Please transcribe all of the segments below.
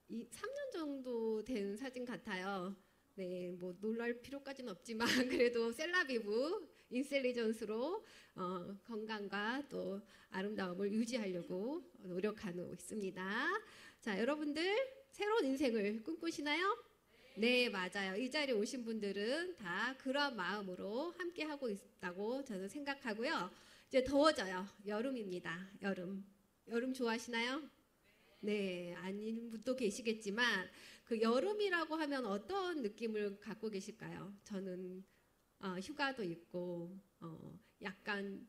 이 3년 정도 된 사진 같아요. 네, 뭐 놀랄 필요까지는 없지만 그래도 셀라비브 인셀리전스로 건강과 또 아름다움을 유지하려고 노력하고 있습니다. 자, 여러분들 새로운 인생을 꿈꾸시나요? 네, 맞아요. 이 자리에 오신 분들은 다 그런 마음으로 함께 하고 있다고 저는 생각하고요. 이제 더워져요. 여름입니다. 여름. 여름 좋아하시나요? 네, 아닌 분도 계시겠지만 그 여름이라고 하면 어떤 느낌을 갖고 계실까요? 저는 휴가도 있고 약간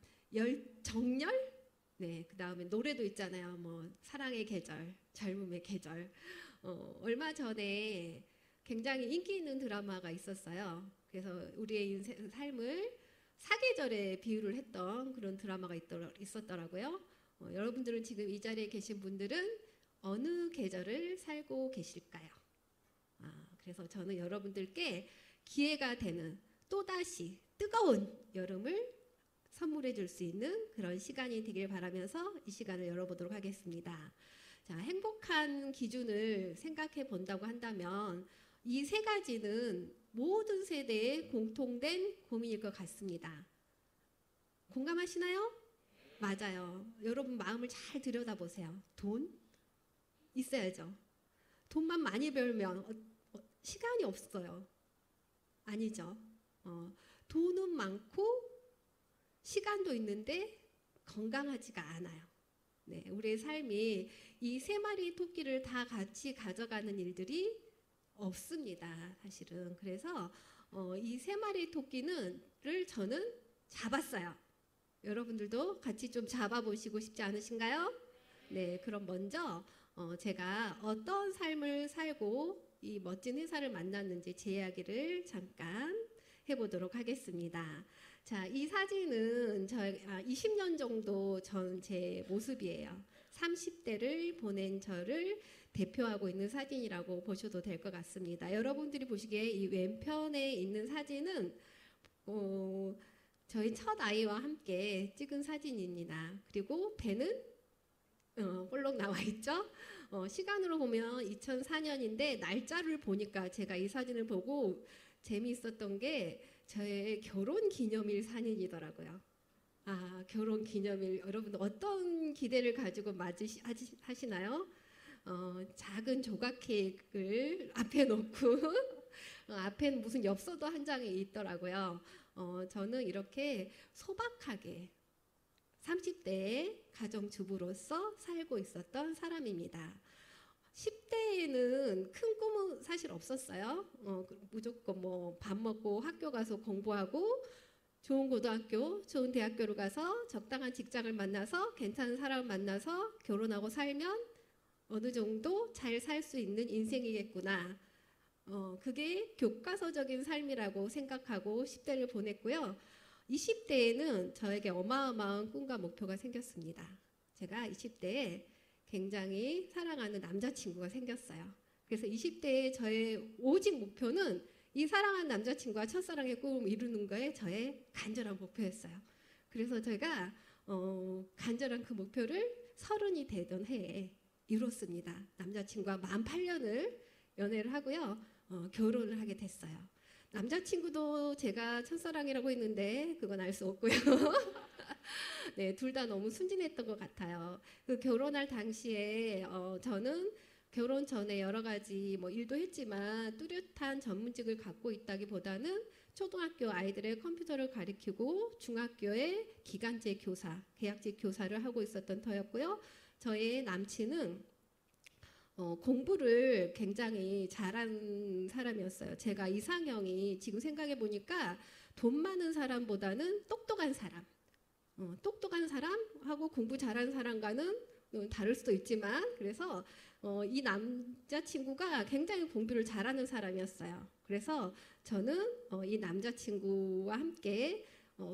정열? 네, 그 다음에 노래도 있잖아요. 뭐 사랑의 계절, 젊음의 계절. 얼마 전에 굉장히 인기 있는 드라마가 있었어요. 그래서 우리의 삶을 사계절에 비유를 했던 그런 드라마가 있었더라고요. 여러분들은 지금 이 자리에 계신 분들은 어느 계절을 살고 계실까요? 그래서 저는 여러분들께 기회가 되는 또다시 뜨거운 여름을 선물해 줄 수 있는 그런 시간이 되길 바라면서 이 시간을 열어보도록 하겠습니다. 자, 행복한 기준을 생각해 본다고 한다면 이 세 가지는 모든 세대의 공통된 고민일 것 같습니다. 공감하시나요? 맞아요. 여러분 마음을 잘 들여다보세요. 돈? 있어야죠. 돈만 많이 벌면 시간이 없어요. 아니죠. 돈은 많고 시간도 있는데 건강하지가 않아요. 네, 우리의 삶이 이 세 마리 토끼를 다 같이 가져가는 일들이 없습니다. 사실은. 그래서 이 세 마리 토끼를 저는 잡았어요. 여러분들도 같이 좀 잡아보시고 싶지 않으신가요? 네, 그럼 먼저 제가 어떤 삶을 살고 이 멋진 회사를 만났는지 제 이야기를 잠깐 해보도록 하겠습니다. 자, 이 사진은 20년 정도 전 제 모습이에요. 30대를 보낸 저를 대표하고 있는 사진이라고 보셔도 될 것 같습니다. 여러분들이 보시기에 이 왼편에 있는 사진은 저희 첫 아이와 함께 찍은 사진입니다. 그리고 배는 볼록 나와 있죠. 시간으로 보면 2004년인데 날짜를 보니까 제가 이 사진을 보고 재미있었던 게 저의 결혼 기념일 사진이더라고요. 결혼 기념일 여러분 어떤 기대를 가지고 맞이하시나요? 작은 조각 케이크를 앞에 놓고 앞에는 무슨 엽서도 한 장이 있더라고요. 저는 이렇게 소박하게 30대의 가정주부로서 살고 있었던 사람입니다. 10대에는 큰 꿈은 사실 없었어요. 무조건 뭐 밥 먹고 학교 가서 공부하고 좋은 고등학교, 좋은 대학교를 가서 적당한 직장을 만나서 괜찮은 사람을 만나서 결혼하고 살면 어느 정도 잘 살 수 있는 인생이겠구나. 그게 교과서적인 삶이라고 생각하고 10대를 보냈고요. 20대에는 저에게 어마어마한 꿈과 목표가 생겼습니다. 제가 20대에 굉장히 사랑하는 남자친구가 생겼어요. 그래서 20대에 저의 오직 목표는 이 사랑하는 남자친구와 첫사랑의 꿈을 이루는 거에 저의 간절한 목표였어요. 그래서 제가 간절한 그 목표를 30이 되던 해에 이뤘습니다. 남자친구와 48년을 연애를 하고요. 결혼을 하게 됐어요. 남자친구도 제가 첫사랑이라고 했는데 그건 알 수 없고요. 네, 둘 다 너무 순진했던 것 같아요. 그 결혼할 당시에 저는 결혼 전에 여러 가지 뭐 일도 했지만 뚜렷한 전문직을 갖고 있다기보다는 초등학교 아이들의 컴퓨터를 가르치고 중학교의 기간제 교사, 계약직 교사를 하고 있었던 터였고요. 저의 남친은 공부를 굉장히 잘한 사람이었어요. 제가 이상형이 지금 생각해 보니까 돈 많은 사람보다는 똑똑한 사람. 똑똑한 사람하고 공부 잘하는 사람과는 다를 수도 있지만 그래서 이 남자친구가 굉장히 공부를 잘하는 사람이었어요. 그래서 저는 이 남자친구와 함께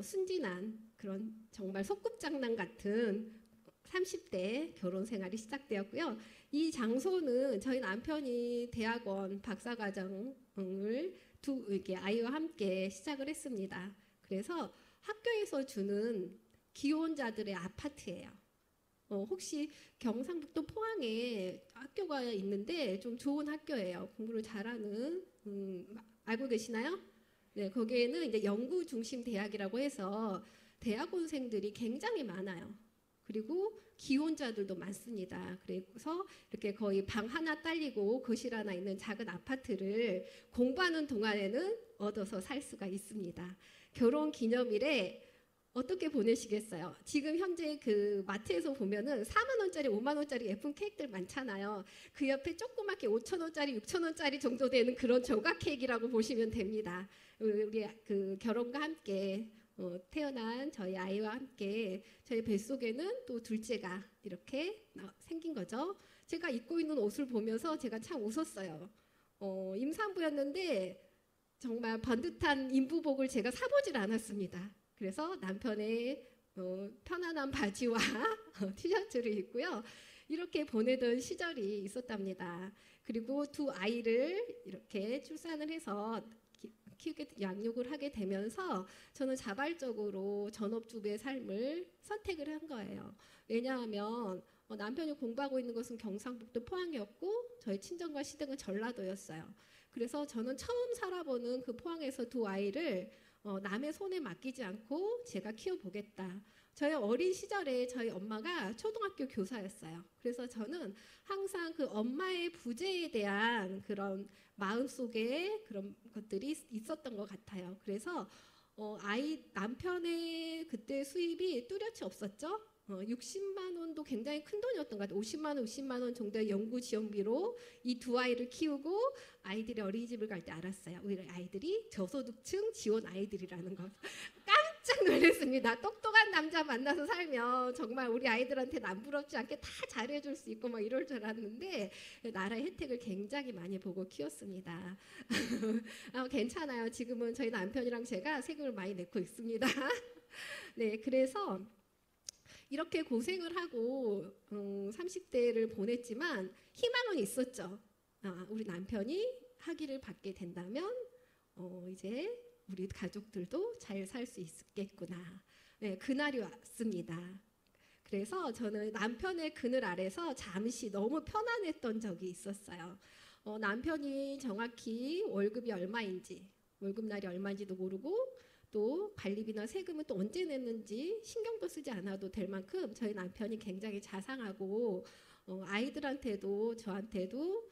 순진한 그런 정말 소꿉장난 같은 30대 결혼 생활이 시작되었고요. 이 장소는 저희 남편이 대학원 박사과정을 이렇게 아이와 함께 시작을 했습니다. 그래서 학교에서 주는 기혼자들의 아파트예요. 혹시 경상북도 포항에 학교가 있는데 좀 좋은 학교예요. 공부를 잘하는 알고 계시나요? 네, 거기에는 이제 연구 중심 대학이라고 해서 대학원생들이 굉장히 많아요. 그리고 기혼자들도 많습니다. 그래서 이렇게 거의 방 하나 딸리고 거실 하나 있는 작은 아파트를 공부하는 동안에는 얻어서 살 수가 있습니다. 결혼 기념일에 어떻게 보내시겠어요? 지금 현재 그 마트에서 보면은 4만 원짜리, 5만 원짜리 예쁜 케이크들 많잖아요. 그 옆에 조그맣게 5천 원짜리, 6천 원짜리 정도 되는 그런 조각 케이크라고 보시면 됩니다. 우리 그 결혼과 함께 태어난 저희 아이와 함께 저희 뱃속에는 또 둘째가 이렇게 생긴 거죠. 제가 입고 있는 옷을 보면서 제가 참 웃었어요. 임산부였는데 정말 번듯한 인부복을 제가 사보질 않았습니다. 그래서 남편의 편안한 바지와 티셔츠를 입고요. 이렇게 보내던 시절이 있었답니다. 그리고 두 아이를 이렇게 출산을 해서 키우게 양육을 하게 되면서 저는 자발적으로 전업주부의 삶을 선택을 한 거예요. 왜냐하면 남편이 공부하고 있는 것은 경상북도 포항이었고 저희 친정과 시댁은 전라도였어요. 그래서 저는 처음 살아보는 그 포항에서 두 아이를 남의 손에 맡기지 않고 제가 키워보겠다. 저희 어린 시절에 저희 엄마가 초등학교 교사였어요. 그래서 저는 항상 그 엄마의 부재에 대한 그런 마음속에 그런 것들이 있었던 것 같아요. 그래서 남편의 그때 수입이 뚜렷이 없었죠. 60만 원도 굉장히 큰 돈이었던 것 같아요. 50만 원, 60만 원 정도의 연구 지원비로 이 두 아이를 키우고 아이들이 어린이집을 갈 때 알았어요. 우리 아이들이 저소득층 지원 아이들이라는 것. 깜짝 놀랐습니다. 똑똑한 남자 만나서 살면 정말 우리 아이들한테 남부럽지 않게 다 잘해줄 수 있고 막 이럴 줄 알았는데 나라의 혜택을 굉장히 많이 보고 키웠습니다. 괜찮아요. 지금은 저희 남편이랑 제가 세금을 많이 내고 있습니다. 네, 그래서 이렇게 고생을 하고 30대를 보냈지만 희망은 있었죠. 우리 남편이 학위를 받게 된다면 이제 우리 가족들도 잘 살 수 있겠구나. 네, 그날이 왔습니다. 그래서 저는 남편의 그늘 아래서 잠시 너무 편안했던 적이 있었어요. 남편이 정확히 월급이 얼마인지, 월급날이 얼마인지도 모르고 또 관리비나 세금은 또 언제 냈는지 신경도 쓰지 않아도 될 만큼 저희 남편이 굉장히 자상하고 아이들한테도 저한테도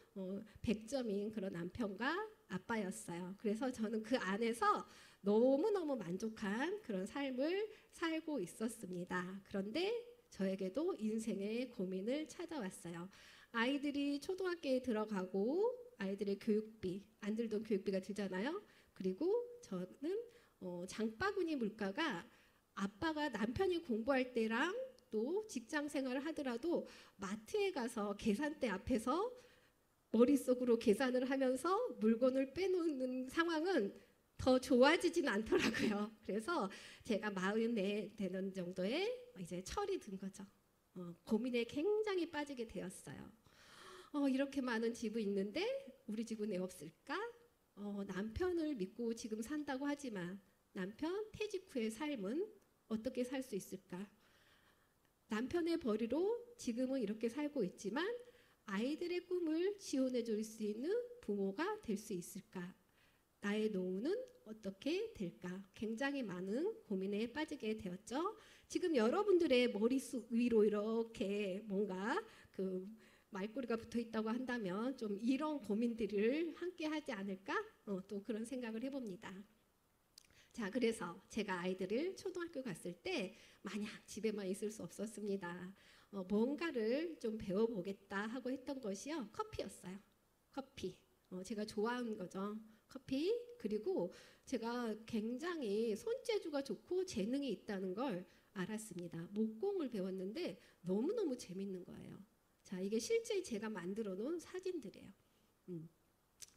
100점인 그런 남편과 아빠였어요. 그래서 저는 그 안에서 너무너무 만족한 그런 삶을 살고 있었습니다. 그런데 저에게도 인생의 고민을 찾아왔어요. 아이들이 초등학교에 들어가고 아이들의 교육비, 안 들던 교육비가 들잖아요. 그리고 저는 장바구니 물가가 아빠가 남편이 공부할 때랑 또 직장 생활을 하더라도 마트에 가서 계산대 앞에서 머릿속으로 계산을 하면서 물건을 빼놓는 상황은 더 좋아지지는 않더라고요. 그래서 제가 44 되는 정도에 이제 철이 든 거죠. 고민에 굉장히 빠지게 되었어요. 이렇게 많은 집이 있는데 우리 집은 왜 없을까? 남편을 믿고 지금 산다고 하지만 남편 퇴직 후의 삶은 어떻게 살 수 있을까? 남편의 벌이로 지금은 이렇게 살고 있지만 아이들의 꿈을 지원해 줄 수 있는 부모가 될 수 있을까? 나의 노후는 어떻게 될까? 굉장히 많은 고민에 빠지게 되었죠. 지금 여러분들의 머릿속 위로 이렇게 뭔가 그 말꼬리가 붙어 있다고 한다면 좀 이런 고민들을 함께 하지 않을까? 또 그런 생각을 해봅니다. 자, 그래서 제가 아이들을 초등학교 갔을 때 마냥 집에만 있을 수 없었습니다. 뭔가를 좀 배워보겠다 하고 했던 것이요. 커피였어요. 커피. 제가 좋아하는 거죠. 커피. 그리고 제가 굉장히 손재주가 좋고 재능이 있다는 걸 알았습니다. 목공을 배웠는데 너무너무 재밌는 거예요. 자, 이게 실제 제가 만들어 놓은 사진들이에요.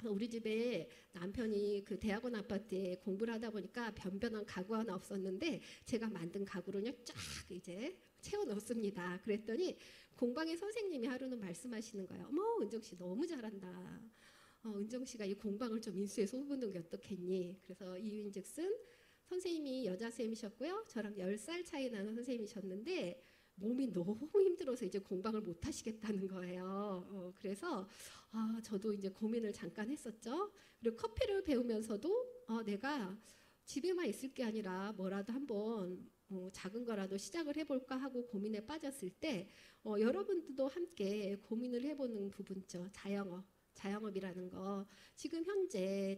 우리 집에 남편이 그 대학원 아파트에 공부를 하다 보니까 변변한 가구 하나 없었는데 제가 만든 가구로요 쫙 이제 채워 넣습니다. 그랬더니 공방의 선생님이 하루는 말씀하시는 거예요. 어머, 은정 씨 너무 잘한다. 은정 씨가 이 공방을 좀 인수해서 후보는 게 어떻겠니? 그래서 이유인즉슨 선생님이 여자 선생님이셨고요. 저랑 10살 차이 나는 선생님이셨는데 몸이 너무 힘들어서 이제 공방을 못 하시겠다는 거예요. 그래서 저도 이제 고민을 잠깐 했었죠. 그리고 커피를 배우면서도 내가 집에만 있을 게 아니라 뭐라도 한번 작은 거라도 시작을 해볼까 하고 고민에 빠졌을 때 여러분들도 함께 고민을 해보는 부분죠. 자영업이라는 거. 지금 현재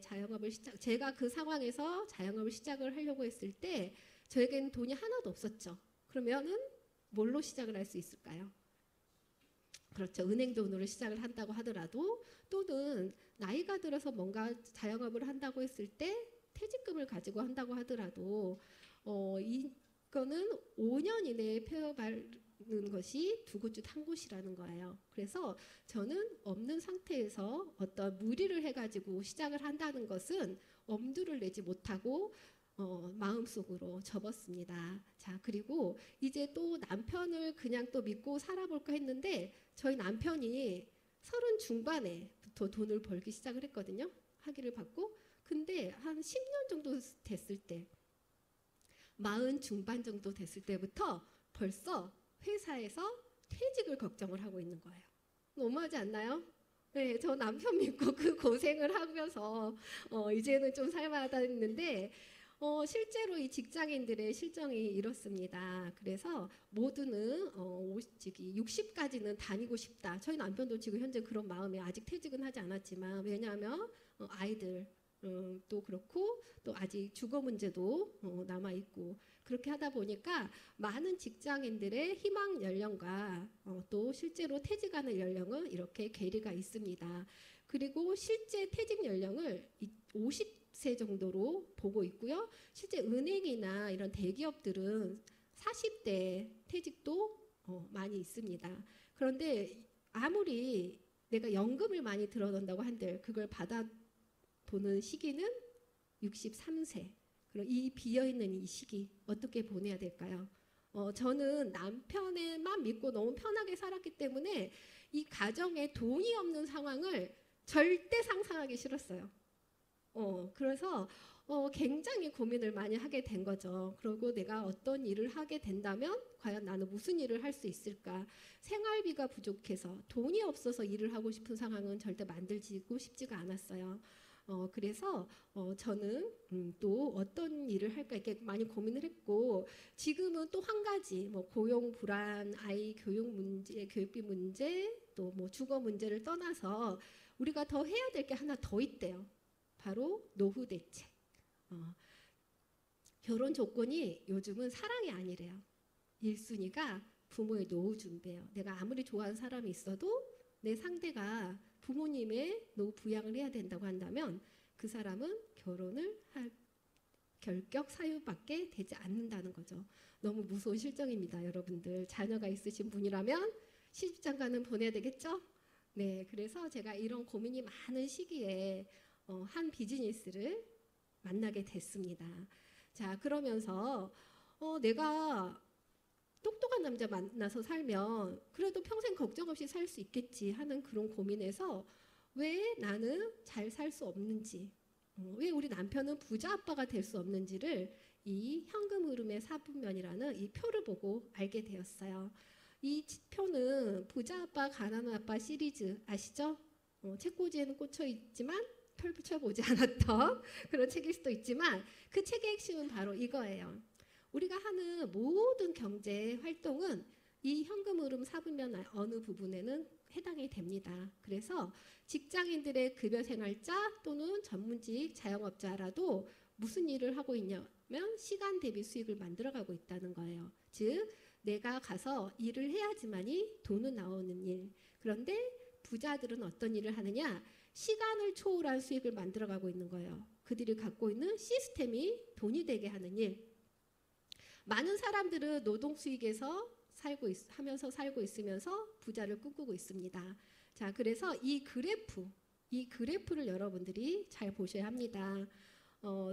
제가 그 상황에서 자영업을 시작을 하려고 했을 때 저에게는 돈이 하나도 없었죠. 그러면은 뭘로 시작을 할 수 있을까요? 그렇죠. 은행 돈으로 시작을 한다고 하더라도, 또는 나이가 들어서 뭔가 자영업을 한다고 했을 때 퇴직금을 가지고 한다고 하더라도 이거는 5년 이내에 폐업하는 것이 두 곳 중 한 곳이라는 거예요. 그래서 저는 없는 상태에서 어떤 무리를 해가지고 시작을 한다는 것은 엄두를 내지 못하고 마음속으로 접었습니다. 자, 그리고 이제 또 남편을 그냥 또 믿고 살아볼까 했는데 저희 남편이 30 중반에부터 돈을 벌기 시작을 했거든요. 학위를 받고. 근데 한 10년 정도 됐을 때, 40 중반 정도 됐을 때부터 벌써 회사에서 퇴직을 걱정을 하고 있는 거예요. 너무하지 않나요? 네, 저 남편 믿고 그 고생을 하면서 이제는 좀 살만하다 했는데 실제로 이 직장인들의 실정이 이렇습니다. 그래서 모두는 60까지는 다니고 싶다. 저희 남편도 지금 현재 그런 마음에 아직 퇴직은 하지 않았지만, 왜냐하면 아이들 또 그렇고 또 아직 주거 문제도 남아 있고, 그렇게 하다 보니까 많은 직장인들의 희망 연령과 또 실제로 퇴직하는 연령은 이렇게 괴리가 있습니다. 그리고 실제 퇴직 연령을 50세 정도로 보고 있고요. 실제 은행이나 이런 대기업들은 40대 퇴직도 많이 있습니다. 그런데 아무리 내가 연금을 많이 들어놓는다고 한들 그걸 받아보는 시기는 63세. 그럼 이 비어있는 이 시기 어떻게 보내야 될까요? 저는 남편에만 믿고 너무 편하게 살았기 때문에 이 가정에 돈이 없는 상황을 절대 상상하기 싫었어요. 그래서 굉장히 고민을 많이 하게 된 거죠. 그리고 내가 어떤 일을 하게 된다면 과연 나는 무슨 일을 할 수 있을까? 생활비가 부족해서 돈이 없어서 일을 하고 싶은 상황은 절대 만들고 싶지가 않았어요. 그래서 저는 또 어떤 일을 할까 이렇게 많이 고민을 했고, 지금은 또 한 가지 고용 불안, 아이 교육 문제, 교육비 문제, 또 주거 문제를 떠나서 우리가 더 해야 될 게 하나 더 있대요. 바로 노후 대책. 결혼 조건이 요즘은 사랑이 아니래요. 1순위가 부모의 노후 준비예요. 내가 아무리 좋아하는 사람이 있어도 내 상대가 부모님의 노후 부양을 해야 된다고 한다면 그 사람은 결혼을 할 결격 사유밖에 되지 않는다는 거죠. 너무 무서운 실정입니다. 여러분들 자녀가 있으신 분이라면 시집장가는 보내야 되겠죠? 네, 그래서 제가 이런 고민이 많은 시기에 한 비즈니스를 만나게 됐습니다. 자, 그러면서 내가 똑똑한 남자 만나서 살면 그래도 평생 걱정 없이 살 수 있겠지 하는 그런 고민에서 왜 나는 잘 살 수 없는지, 왜 우리 남편은 부자 아빠가 될 수 없는지를 이 현금 흐름의 4분면이라는 이 표를 보고 알게 되었어요. 이 표는 부자 아빠, 가난한 아빠 시리즈 아시죠? 책꽂이에는 꽂혀 있지만 펼쳐보지 않았던 그런 책일 수도 있지만 그 책의 핵심은 바로 이거예요. 우리가 하는 모든 경제 활동은 이 현금 흐름 4분면 어느 부분에는 해당이 됩니다. 그래서 직장인들의 급여 생활자 또는 전문직 자영업자라도 무슨 일을 하고 있냐면 시간 대비 수익을 만들어가고 있다는 거예요. 즉 내가 가서 일을 해야지만이 돈은 나오는 일. 그런데 부자들은 어떤 일을 하느냐? 시간을 초월한 수익을 만들어가고 있는 거예요. 그들이 갖고 있는 시스템이 돈이 되게 하는 일. 많은 사람들은 노동 수익에서 하면서 살고 있으면서 부자를 꿈꾸고 있습니다. 자, 그래서 이 그래프를 여러분들이 잘 보셔야 합니다.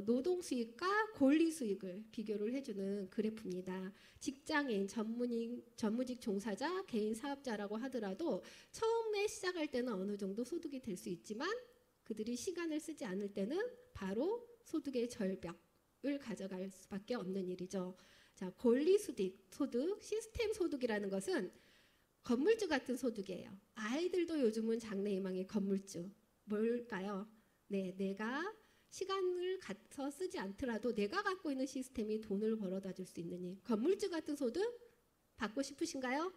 노동 수익과 권리 수익을 비교를 해주는 그래프입니다. 직장인, 전무직 종사자, 개인 사업자라고 하더라도 처음에 시작할 때는 어느 정도 소득이 될 수 있지만 그들이 시간을 쓰지 않을 때는 바로 소득의 절벽을 가져갈 수밖에 없는 일이죠. 자, 소득, 시스템 소득이라는 것은 건물주 같은 소득이에요. 아이들도 요즘은 장래희망의 건물주. 뭘까요? 네, 내가 시간을 가서 쓰지 않더라도 내가 갖고 있는 시스템이 돈을 벌어다 줄 수 있는 일. 건물주 같은 소득 받고 싶으신가요?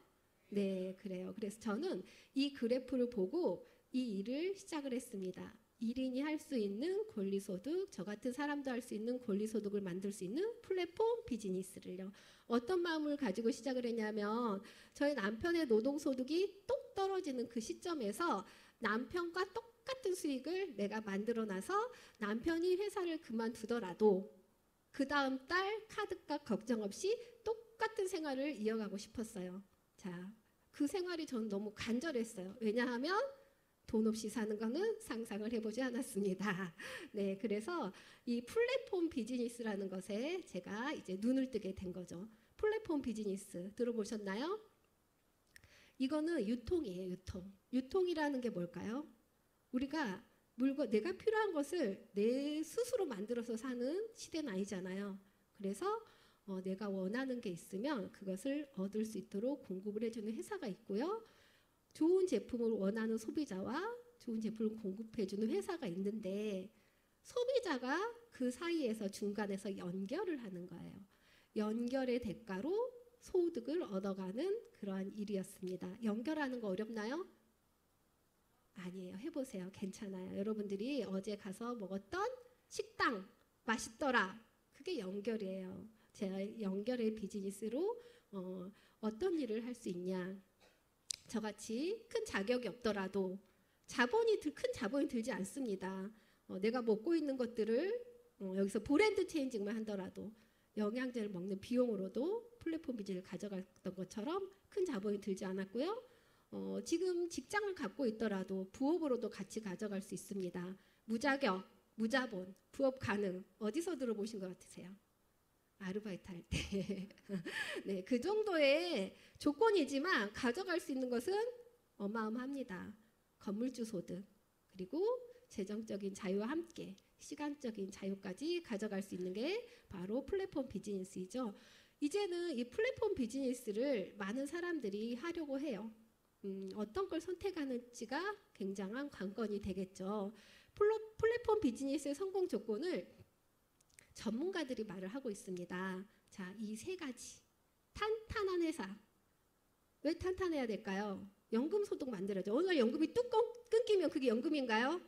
네, 그래요. 그래서 저는 이 그래프를 보고 이 일을 시작을 했습니다. 1인이 할 수 있는 권리소득, 저 같은 사람도 할 수 있는 권리소득을 만들 수 있는 플랫폼 비즈니스를요. 어떤 마음을 가지고 시작을 했냐면 저희 남편의 노동소득이 똑 떨어지는 그 시점에서 남편과 똑같은 수익을 내가 만들어놔서 남편이 회사를 그만두더라도 그 다음 달 카드값 걱정 없이 똑같은 생활을 이어가고 싶었어요. 자, 그 생활이 저는 너무 간절했어요. 왜냐하면 돈 없이 사는 거는 상상을 해보지 않았습니다. 네, 그래서 이 플랫폼 비즈니스라는 것에 제가 이제 눈을 뜨게 된 거죠. 플랫폼 비즈니스 들어보셨나요? 이거는 유통이에요, 유통. 유통이라는 게 뭘까요? 우리가 내가 필요한 것을 내 스스로 만들어서 사는 시대는 아니잖아요. 그래서 내가 원하는 게 있으면 그것을 얻을 수 있도록 공급을 해주는 회사가 있고요. 좋은 제품을 원하는 소비자와 좋은 제품을 공급해주는 회사가 있는데 소비자가 그 사이에서 중간에서 연결을 하는 거예요. 연결의 대가로 소득을 얻어가는 그러한 일이었습니다. 연결하는 거 어렵나요? 아니에요. 해보세요. 괜찮아요. 여러분들이 어제 가서 먹었던 식당 맛있더라. 그게 연결이에요. 제가 연결의 비즈니스로 어떤 일을 할 수 있냐. 저같이 큰 자격이 없더라도 큰 자본이 들지 않습니다. 내가 먹고 있는 것들을 여기서 브랜드 체인징만 하더라도 영양제를 먹는 비용으로도 플랫폼 비즈를 가져갔던 것처럼 큰 자본이 들지 않았고요. 지금 직장을 갖고 있더라도 부업으로도 같이 가져갈 수 있습니다. 무자격, 무자본, 부업 가능. 어디서 들어보신 것 같으세요? 아르바이트 할 때. 네, 그 정도의 조건이지만 가져갈 수 있는 것은 어마어마합니다. 건물주 소득, 그리고 재정적인 자유와 함께 시간적인 자유까지 가져갈 수 있는 게 바로 플랫폼 비즈니스이죠. 이제는 이 플랫폼 비즈니스를 많은 사람들이 하려고 해요. 어떤 걸 선택하는지가 굉장한 관건이 되겠죠. 플랫폼 비즈니스의 성공 조건을 전문가들이 말을 하고 있습니다. 자, 이 세 가지. 탄탄한 회사. 왜 탄탄해야 될까요? 연금 소득 만들어야죠. 어느 날 연금이 뚝 끊기면 그게 연금인가요?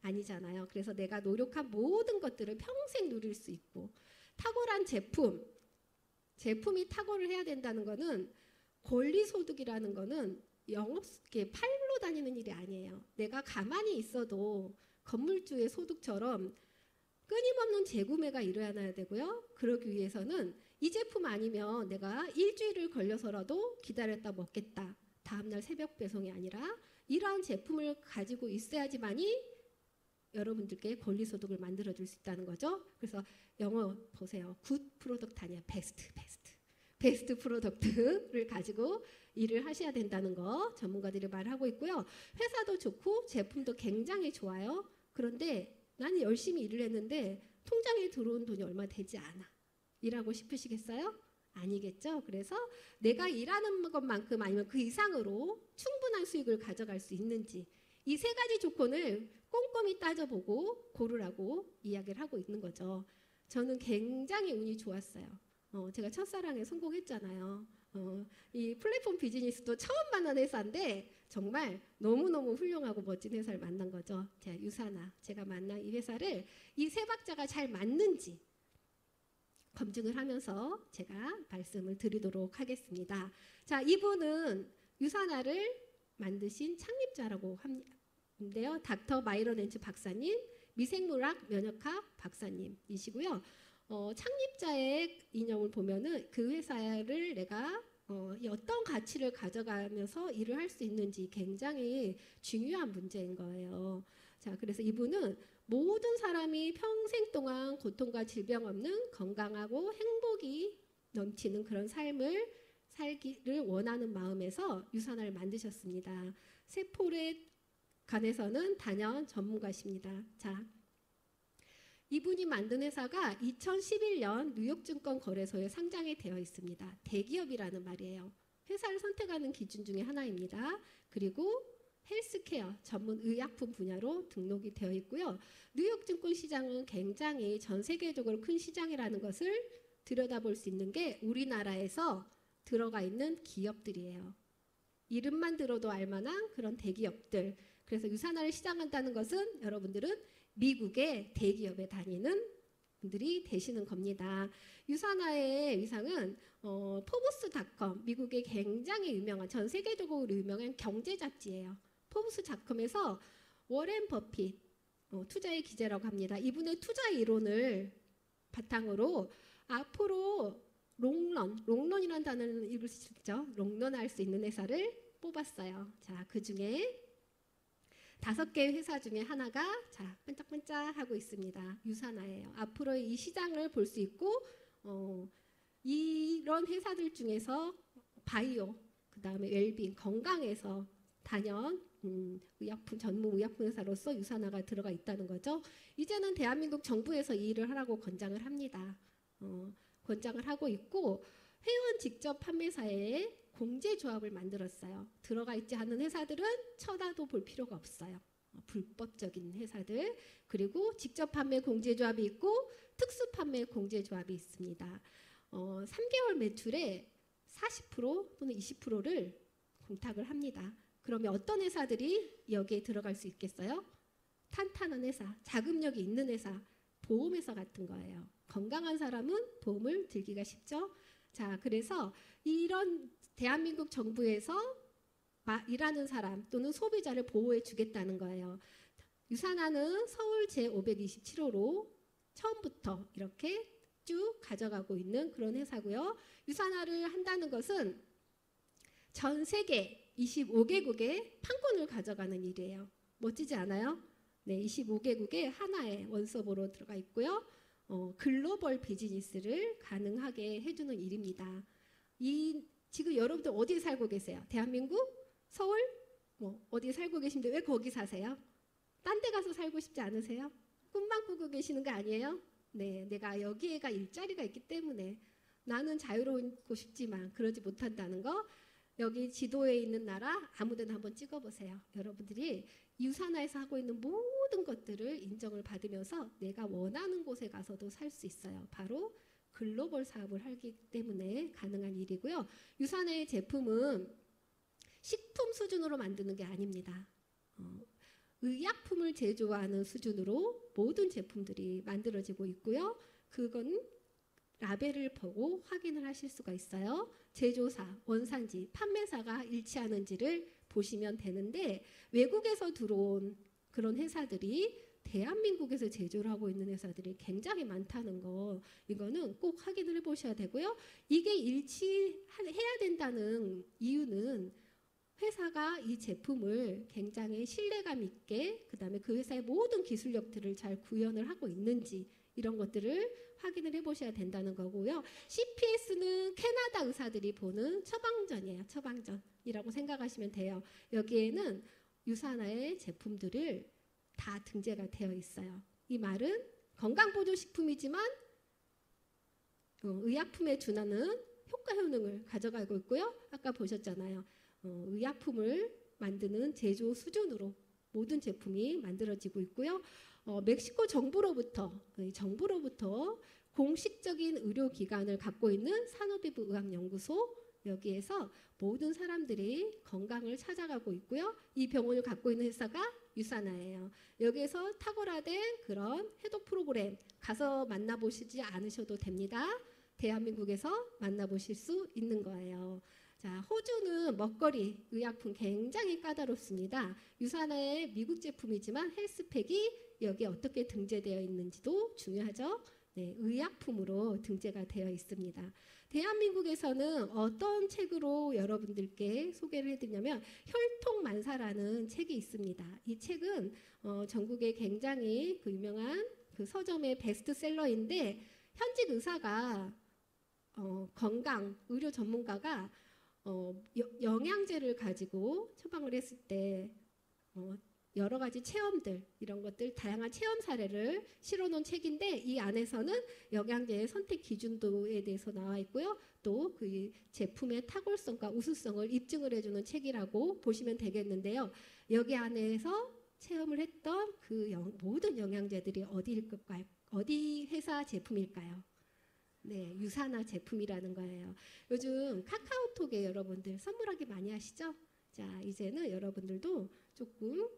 아니잖아요. 그래서 내가 노력한 모든 것들을 평생 누릴 수 있고 탁월한 제품이 탁월을 해야 된다는 거는 권리소득이라는 거는 영업계 팔로 다니는 일이 아니에요. 내가 가만히 있어도 건물주의 소득처럼 끊임없는 재구매가 일어나야 되고요. 그러기 위해서는 이 제품 아니면 내가 일주일을 걸려서라도 기다렸다 먹겠다. 다음날 새벽 배송이 아니라 이러한 제품을 가지고 있어야지만이 여러분들께 권리소득을 만들어줄 수 있다는 거죠. 그래서 영어 보세요. 굿 프로덕트 아니야. 베스트 프로덕트를 가지고 일을 하셔야 된다는 거 전문가들이 말하고 있고요. 회사도 좋고 제품도 굉장히 좋아요. 그런데 나는 열심히 일을 했는데 통장에 들어온 돈이 얼마 되지 않아. 일하고 싶으시겠어요? 아니겠죠. 그래서 내가 일하는 것만큼 아니면 그 이상으로 충분한 수익을 가져갈 수 있는지 이 세 가지 조건을 꼼꼼히 따져보고 고르라고 이야기를 하고 있는 거죠. 저는 굉장히 운이 좋았어요. 제가 첫사랑에 성공했잖아요. 이 플랫폼 비즈니스도 처음 만난 회사인데 정말 너무너무 훌륭하고 멋진 회사를 만난 거죠. 제가 만난 이 회사를 이 세 박자가 잘 맞는지 검증을 하면서 제가 말씀을 드리도록 하겠습니다. 자, 이분은 유산화를 만드신 창립자라고 하는데요. 닥터 마이런 렌츠 박사님, 미생물학 면역학 박사님이시고요. 창립자의 이념을 보면은 그 회사를 내가 어떤 가치를 가져가면서 일을 할 수 있는지 굉장히 중요한 문제인 거예요. 자, 그래서 이분은 모든 사람이 평생 동안 고통과 질병 없는 건강하고 행복이 넘치는 그런 삶을 살기를 원하는 마음에서 유산화를 만드셨습니다. 세포에 관해서는 단연 전문가십니다. 자, 이분이 만든 회사가 2011년 뉴욕증권 거래소에 상장이 되어 있습니다. 대기업이라는 말이에요. 회사를 선택하는 기준 중에 하나입니다. 그리고 헬스케어 전문 의약품 분야로 등록이 되어 있고요. 뉴욕 증권 시장은 굉장히 전 세계적으로 큰 시장이라는 것을 들여다볼 수 있는 게 우리나라에서 들어가 있는 기업들이에요. 이름만 들어도 알만한 그런 대기업들. 그래서 유산화를 시작한다는 것은 여러분들은 미국의 대기업에 다니는 분들이 되시는 겁니다. 유산화의 위상은 포브스닷컴, 미국의 굉장히 유명한, 전 세계적으로 유명한 경제 잡지예요. 포브스닷컴에서 워렌 버핏 투자의 기재라고 합니다. 이분의 투자 이론을 바탕으로 앞으로 롱런이라는 단어는 읽을 수 있죠. 롱런할 수 있는 회사를 뽑았어요. 자, 그 중에 5개의 회사 중에 하나가 자 반짝반짝 하고 있습니다. 유산화예요. 앞으로의 이 시장을 볼 수 있고 이런 회사들 중에서 바이오, 그 다음에 웰빙, 건강에서 단연 의약품 전문 의약품 회사로서 유산화가 들어가 있다는 거죠. 이제는 대한민국 정부에서 이 일을 하라고 권장을 합니다. 권장을 하고 있고 회원 직접 판매사에 공제조합을 만들었어요. 들어가 있지 않은 회사들은 쳐다도 볼 필요가 없어요. 불법적인 회사들. 그리고 직접 판매 공제조합이 있고 특수 판매 공제조합이 있습니다. 3개월 매출의 40% 또는 20%를 공탁을 합니다. 그러면 어떤 회사들이 여기에 들어갈 수 있겠어요? 탄탄한 회사, 자금력이 있는 회사, 보험회사 같은 거예요. 건강한 사람은 보험을 들기가 쉽죠. 자, 그래서 이런 대한민국 정부에서 일하는 사람 또는 소비자를 보호해 주겠다는 거예요. 유산화는 서울 제527호로 처음부터 이렇게 쭉 가져가고 있는 그런 회사고요. 유산화를 한다는 것은 전 세계 25개국의 판권을 가져가는 일이에요. 멋지지 않아요? 네, 25개국의 하나의 원서버로 들어가 있고요. 글로벌 비즈니스를 가능하게 해주는 일입니다. 지금 여러분들 어디에 살고 계세요? 대한민국? 서울? 어디에 살고 계신데 왜 거기 사세요? 딴 데 가서 살고 싶지 않으세요? 꿈만 꾸고 계시는 거 아니에요? 네, 내가 여기에가 일자리가 있기 때문에 나는 자유로우고 싶지만 그러지 못한다는 거. 여기 지도에 있는 나라 아무데나 한번 찍어보세요. 여러분들이 유산화에서 하고 있는 모든 것들을 인정을 받으면서 내가 원하는 곳에 가서도 살 수 있어요. 바로 글로벌 사업을 하기 때문에 가능한 일이고요. 유산화의 제품은 식품 수준으로 만드는 게 아닙니다. 의약품을 제조하는 수준으로 모든 제품들이 만들어지고 있고요. 그건 라벨을 보고 확인을 하실 수가 있어요. 제조사, 원산지, 판매사가 일치하는지를 보시면 되는데 외국에서 들어온 그런 회사들이 대한민국에서 제조를 하고 있는 회사들이 굉장히 많다는 거, 이거는 꼭 확인을 해보셔야 되고요. 이게 일치해야 된다는 이유는 회사가 이 제품을 굉장히 신뢰감 있게, 그 다음에 그 회사의 모든 기술력들을 잘 구현을 하고 있는지 이런 것들을 확인을 해보셔야 된다는 거고요. CPS는 캐나다 의사들이 보는 처방전이에요. 처방전이라고 생각하시면 돼요. 여기에는 유산화의 제품들을 다 등재가 되어 있어요. 이 말은 건강보조식품이지만 의약품에 준하는 효과 효능을 가져가고 있고요. 아까 보셨잖아요. 의약품을 만드는 제조 수준으로 모든 제품이 만들어지고 있고요. 멕시코 정부로부터 공식적인 의료기관을 갖고 있는 산오비브 의학연구소, 여기에서 모든 사람들이 건강을 찾아가고 있고요. 이 병원을 갖고 있는 회사가 유산화예요. 여기에서 탁월화된 그런 해독 프로그램 가서 만나보시지 않으셔도 됩니다. 대한민국에서 만나보실 수 있는 거예요. 자, 호주는 먹거리, 의약품 굉장히 까다롭습니다. 유산화의 미국 제품이지만 헬스팩이 여기에 어떻게 등재되어 있는지도 중요하죠. 네, 의약품으로 등재가 되어 있습니다. 대한민국에서는 어떤 책으로 여러분들께 소개를 해드리냐면 혈통만사라는 책이 있습니다. 이 책은 전국에 굉장히 유명한 서점의 베스트셀러인데 현직 의사가 건강 의료 전문가가 영양제를 가지고 처방을 했을 때 여러 가지 체험들, 이런 것들 다양한 체험 사례를 실어놓은 책인데, 이 안에서는 영양제의 선택 기준도에 대해서 나와 있고요. 또 그 제품의 탁월성과 우수성을 입증을 해주는 책이라고 보시면 되겠는데요. 여기 안에서 체험을 했던 그 모든 영양제들이 어디 회사 제품일까요? 네, 유산화 제품이라는 거예요. 요즘 카카오톡에 여러분들 선물하기 많이 하시죠? 자, 이제는 여러분들도 조금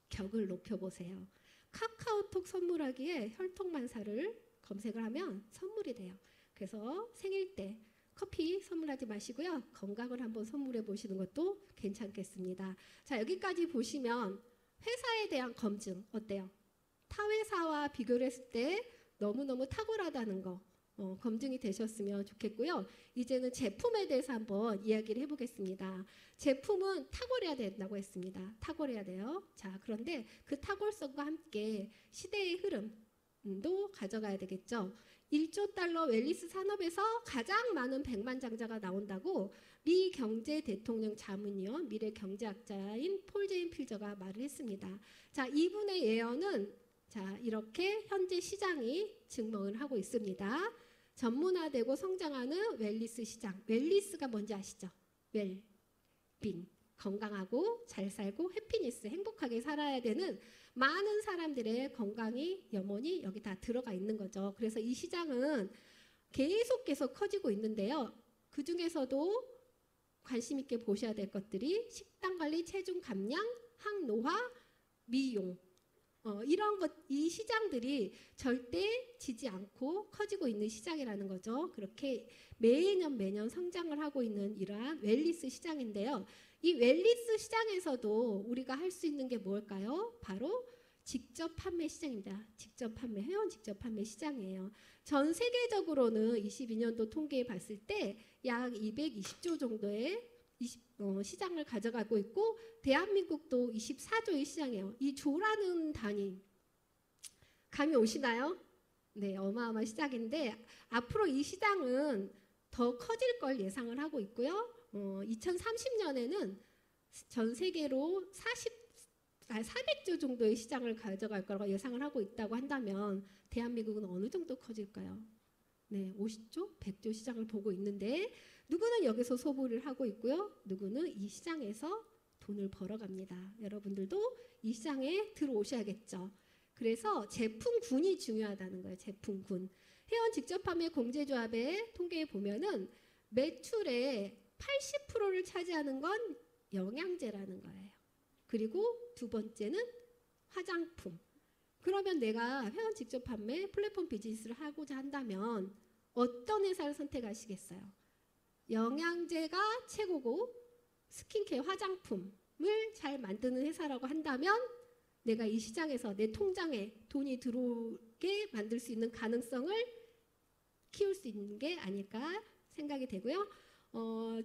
격을 높여보세요. 카카오톡 선물하기에 혈통만사를 검색을 하면 선물이 돼요. 그래서 생일 때 커피 선물하지 마시고요. 건강을 한번 선물해 보시는 것도 괜찮겠습니다. 자, 여기까지 보시면 회사에 대한 검증 어때요? 타 회사와 비교를 했을 때 너무너무 탁월하다는 거 검증이 되셨으면 좋겠고요. 이제는 제품에 대해서 한번 이야기를 해보겠습니다. 제품은 탁월해야 된다고 했습니다. 탁월해야 돼요. 자, 그런데 그 탁월성과 함께 시대의 흐름도 가져가야 되겠죠. 1조 달러 웰니스 산업에서 가장 많은 백만장자가 나온다고 미 경제 대통령 자문위원 미래 경제학자인 폴 제인 필저가 말을 했습니다. 자, 이분의 예언은 자, 이렇게 현재 시장이 증명을 하고 있습니다. 전문화되고 성장하는 웰니스 시장. 웰니스가 뭔지 아시죠? 웰빙. 건강하고 잘 살고 해피니스, 행복하게 살아야 되는 많은 사람들의 건강이 영원히 여기 다 들어가 있는 거죠. 그래서 이 시장은 계속 커지고 있는데요. 그 중에서도 관심 있게 보셔야 될 것들이 식단 관리, 체중 감량, 항노화, 미용. 이런 이 시장들이 절대 지지 않고 커지고 있는 시장이라는 거죠. 그렇게 매년 성장을 하고 있는 이러한 웰니스 시장인데요. 이 웰니스 시장에서도 우리가 할 수 있는 게 뭘까요? 바로 직접 판매 시장입니다. 직접 판매, 회원 직접 판매 시장이에요. 전 세계적으로는 22년도 통계에 봤을 때 약 220조 정도의 시장을 가져가고 있고, 대한민국도 24조의 시장이에요. 이 조라는 단위 감이 오시나요? 네, 어마어마한 시장인데 앞으로 이 시장은 더 커질 걸 예상을 하고 있고요. 2030년에는 전 세계로 400조 정도의 시장을 가져갈 거라고 예상을 하고 있다고 한다면 대한민국은 어느 정도 커질까요? 네, 50조, 100조 시장을 보고 있는데, 누구는 여기서 소비를 하고 있고요. 누구는 이 시장에서 돈을 벌어갑니다. 여러분들도 이 시장에 들어오셔야겠죠. 그래서 제품군이 중요하다는 거예요. 제품군. 회원 직접 판매 공제조합의 통계에 보면은 매출의 80%를 차지하는 건 영양제라는 거예요. 그리고 두 번째는 화장품. 그러면 내가 회원 직접 판매 플랫폼 비즈니스를 하고자 한다면 어떤 회사를 선택하시겠어요? 영양제가 최고고 스킨케어 화장품을 잘 만드는 회사라고 한다면 내가 이 시장에서 내 통장에 돈이 들어오게 만들 수 있는 가능성을 키울 수 있는 게 아닐까 생각이 되고요.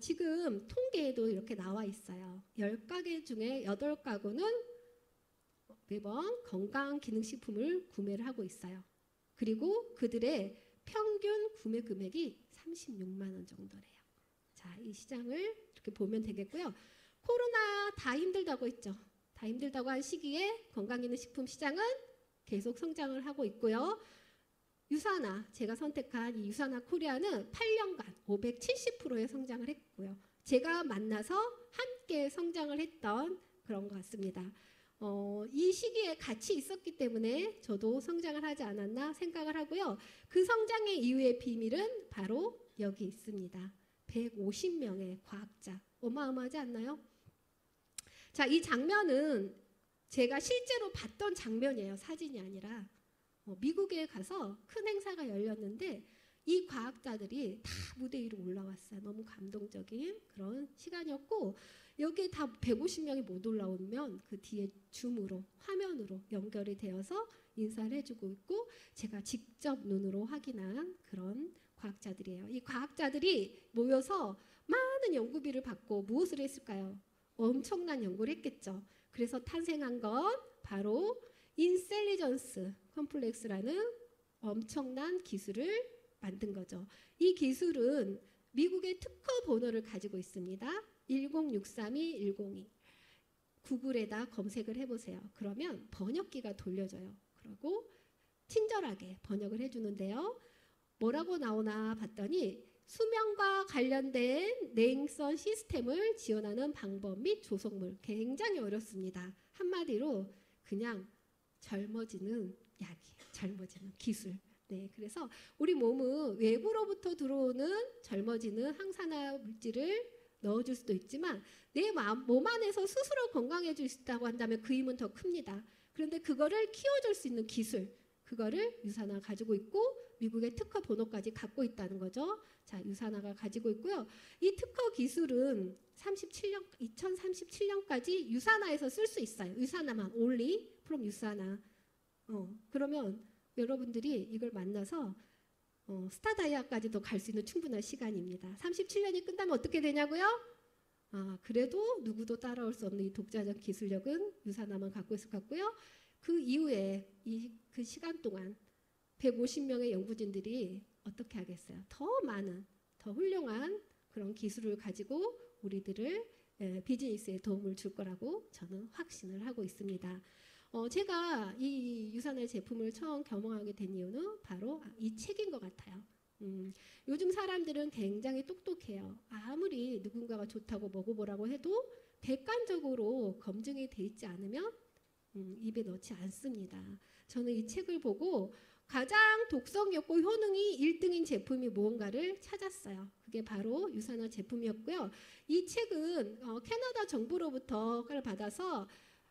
지금 통계에도 이렇게 나와 있어요. 10가게 중에 8가구는 매번 건강기능식품을 구매를 하고 있어요. 그리고 그들의 평균 구매 금액이 36만 원 정도래요. 자, 이 시장을 이렇게 보면 되겠고요. 코로나 다 힘들다고 했죠. 다 힘들다고 한 시기에 건강기능식품 시장은 계속 성장을 하고 있고요. 유산화, 제가 선택한 이 유산화 코리아는 8년간 570%의 성장을 했고요. 제가 만나서 함께 성장을 했던 그런 것 같습니다. 이 시기에 같이 있었기 때문에 저도 성장을 하지 않았나 생각을 하고요. 그 성장의 이유의 비밀은 바로 여기 있습니다. 150명의 과학자. 어마어마하지 않나요? 자, 이 장면은 제가 실제로 봤던 장면이에요. 사진이 아니라. 미국에 가서 큰 행사가 열렸는데 이 과학자들이 다 무대 위로 올라왔어요. 너무 감동적인 그런 시간이었고, 여기에 다 150명이 못 올라오면 그 뒤에 줌으로, 화면으로 연결이 되어서 인사를 해주고 있고, 제가 직접 눈으로 확인한 그런 과학자들이에요. 이 과학자들이 모여서 많은 연구비를 받고 무엇을 했을까요? 엄청난 연구를 했겠죠. 그래서 탄생한 건 바로 인셀리전스 컴플렉스라는 엄청난 기술을 만든 거죠. 이 기술은 미국의 특허 번호를 가지고 있습니다. 1063210이. 구글에다 검색을 해보세요. 그러면 번역기가 돌려져요. 그리고 친절하게 번역을 해주는데요. 뭐라고 나오나 봤더니 수면과 관련된 냉선 시스템을 지원하는 방법 및 조성물. 굉장히 어렵습니다. 한마디로 그냥 젊어지는 약이에요. 젊어지는 기술. 네, 그래서 우리 몸은 외부로부터 들어오는 젊어지는 항산화 물질을 넣어줄 수도 있지만 내 몸 안에서 스스로 건강해질 수 있다고 한다면 그 힘은 더 큽니다. 그런데 그거를 키워줄 수 있는 기술, 그거를 유산화가 가지고 있고 미국의 특허 번호까지 갖고 있다는 거죠. 자, 유산화가 가지고 있고요. 이 특허 기술은 2037년까지 유산화에서 쓸 수 있어요. 유산화만, only from 유산화. 그러면 여러분들이 이걸 만나서 스타다이아까지도 갈 수 있는 충분한 시간입니다. 37년이 끝나면 어떻게 되냐고요? 그래도 누구도 따라올 수 없는 이 독자적 기술력은 유산화만 갖고 있을 것 같고요. 그 이후에 그 시간 동안 150명의 연구진들이 어떻게 하겠어요? 더 많은, 더 훌륭한 그런 기술을 가지고 우리들을 비즈니스에 도움을 줄 거라고 저는 확신을 하고 있습니다. 제가 이 유산화 제품을 처음 경험하게 된 이유는 바로 이 책인 것 같아요. 요즘 사람들은 굉장히 똑똑해요. 아무리 누군가가 좋다고 먹어보라고 해도 객관적으로 검증이 돼 있지 않으면 입에 넣지 않습니다. 저는 이 책을 보고 가장 독성 있고 효능이 1등인 제품이 무언가를 찾았어요. 그게 바로 유산화 제품이었고요. 이 책은 캐나다 정부로부터 허가를 받아서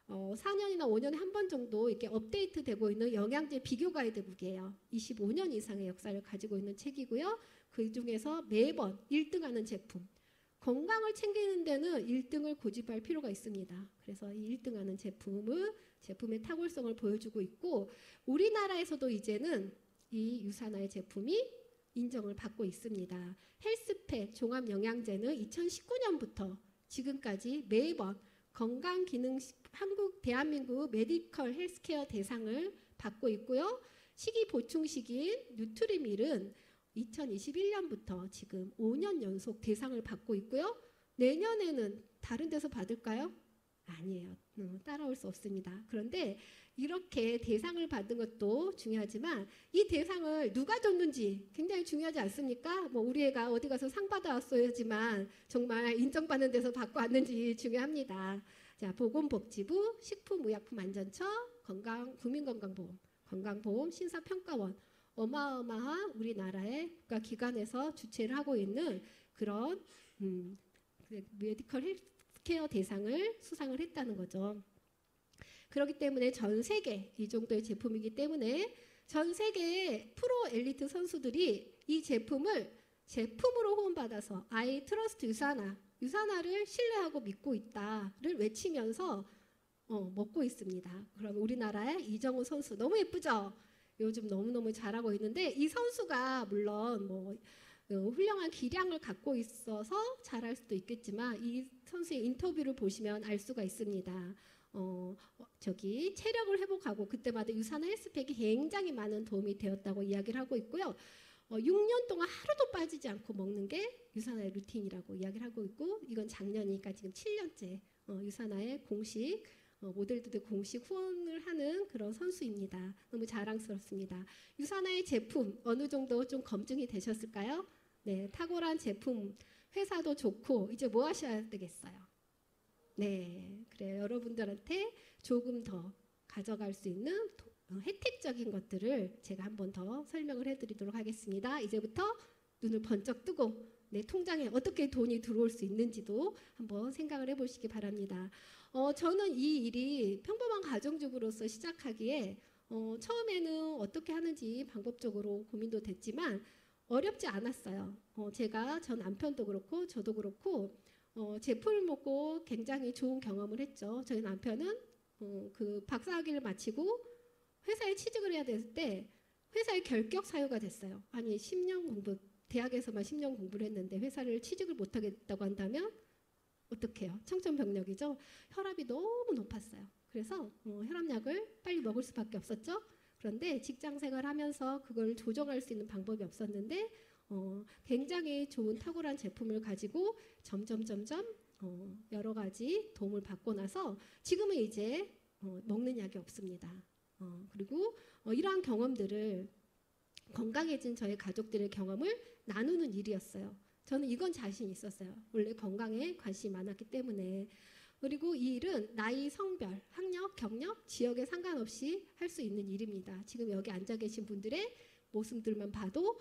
4년이나 5년에 한 번 정도 이렇게 업데이트 되고 있는 영양제 비교 가이드북이에요. 25년 이상의 역사를 가지고 있는 책이고요. 그 중에서 매번 1등하는 제품. 건강을 챙기는 데는 1등을 고집할 필요가 있습니다. 그래서 이 1등하는 제품의 탁월성을 보여주고 있고 우리나라에서도 이제는 이 유산화의 제품이 인정을 받고 있습니다. 헬스팩 종합영양제는 2019년부터 지금까지 매번 대한민국 메디컬 헬스케어 대상을 받고 있고요. 식이 보충식인 뉴트리밀은 2021년부터 지금 5년 연속 대상을 받고 있고요. 내년에는 다른 데서 받을까요? 아니에요. 따라올 수 없습니다. 그런데 이렇게 대상을 받은 것도 중요하지만 이 대상을 누가 줬는지 굉장히 중요하지 않습니까? 뭐 우리 애가 어디 가서 상 받아왔어야지만 정말 인정받는 데서 받고 왔는지 중요합니다. 자, 보건복지부, 식품의약품안전처, 국민건강보험, 건강보험 심사평가원 어마어마한 우리나라의 국가기관에서 주최를 하고 있는 그런 메디컬 헬스케어 대상을 수상을 했다는 거죠. 그렇기 때문에 전 세계 이 정도의 제품이기 때문에 전 세계 프로 엘리트 선수들이 이 제품으로 호응받아서 I trust 유산화를 신뢰하고 믿고 있다를 외치면서 먹고 있습니다. 그럼 우리나라의 이정우 선수 너무 예쁘죠? 요즘 너무너무 잘하고 있는데 이 선수가 물론 뭐 훌륭한 기량을 갖고 있어서 잘할 수도 있겠지만 이 선수의 인터뷰를 보시면 알 수가 있습니다. 체력을 회복하고 그때마다 유산화 헬스팩이 굉장히 많은 도움이 되었다고 이야기를 하고 있고요. 6년 동안 하루도 빠지지 않고 먹는 게 유산화의 루틴이라고 이야기를 하고 있고 이건 작년이니까 지금 7년째 유산화의 공식 모델들의 공식 후원을 하는 그런 선수입니다. 너무 자랑스럽습니다. 유산화의 제품 어느 정도 좀 검증이 되셨을까요? 네, 탁월한 제품 회사도 좋고 이제 뭐 하셔야 되겠어요? 네, 그래요. 여러분들한테 조금 더 가져갈 수 있는 혜택적인 것들을 제가 한 번 더 설명을 해드리도록 하겠습니다. 이제부터 눈을 번쩍 뜨고 내 통장에 어떻게 돈이 들어올 수 있는지도 한번 생각을 해보시기 바랍니다. 저는 이 일이 평범한 가정주부로서 시작하기에 처음에는 어떻게 하는지 방법적으로 고민도 됐지만 어렵지 않았어요. 저 남편도 그렇고 저도 그렇고 제품을 먹고 굉장히 좋은 경험을 했죠. 저희 남편은 그 박사학위를 마치고 회사에 취직을 해야 될 때 회사에 결격 사유가 됐어요. 아니 10년 공부 대학에서만 10년 공부를 했는데 회사를 취직을 못하겠다고 한다면 어떡해요? 청천벽력이죠. 혈압이 너무 높았어요. 그래서 혈압약을 빨리 먹을 수밖에 없었죠. 그런데 직장생활 하면서 그걸 조정할 수 있는 방법이 없었는데 굉장히 좋은 탁월한 제품을 가지고 점점 여러 가지 도움을 받고 나서 지금은 이제 먹는 약이 없습니다. 그리고 이러한 경험들을 건강해진 저희 가족들의 경험을 나누는 일이었어요. 저는 이건 자신 있었어요. 원래 건강에 관심이 많았기 때문에. 그리고 이 일은 나이, 성별, 학력, 경력, 지역에 상관없이 할 수 있는 일입니다. 지금 여기 앉아 계신 분들의 모습들만 봐도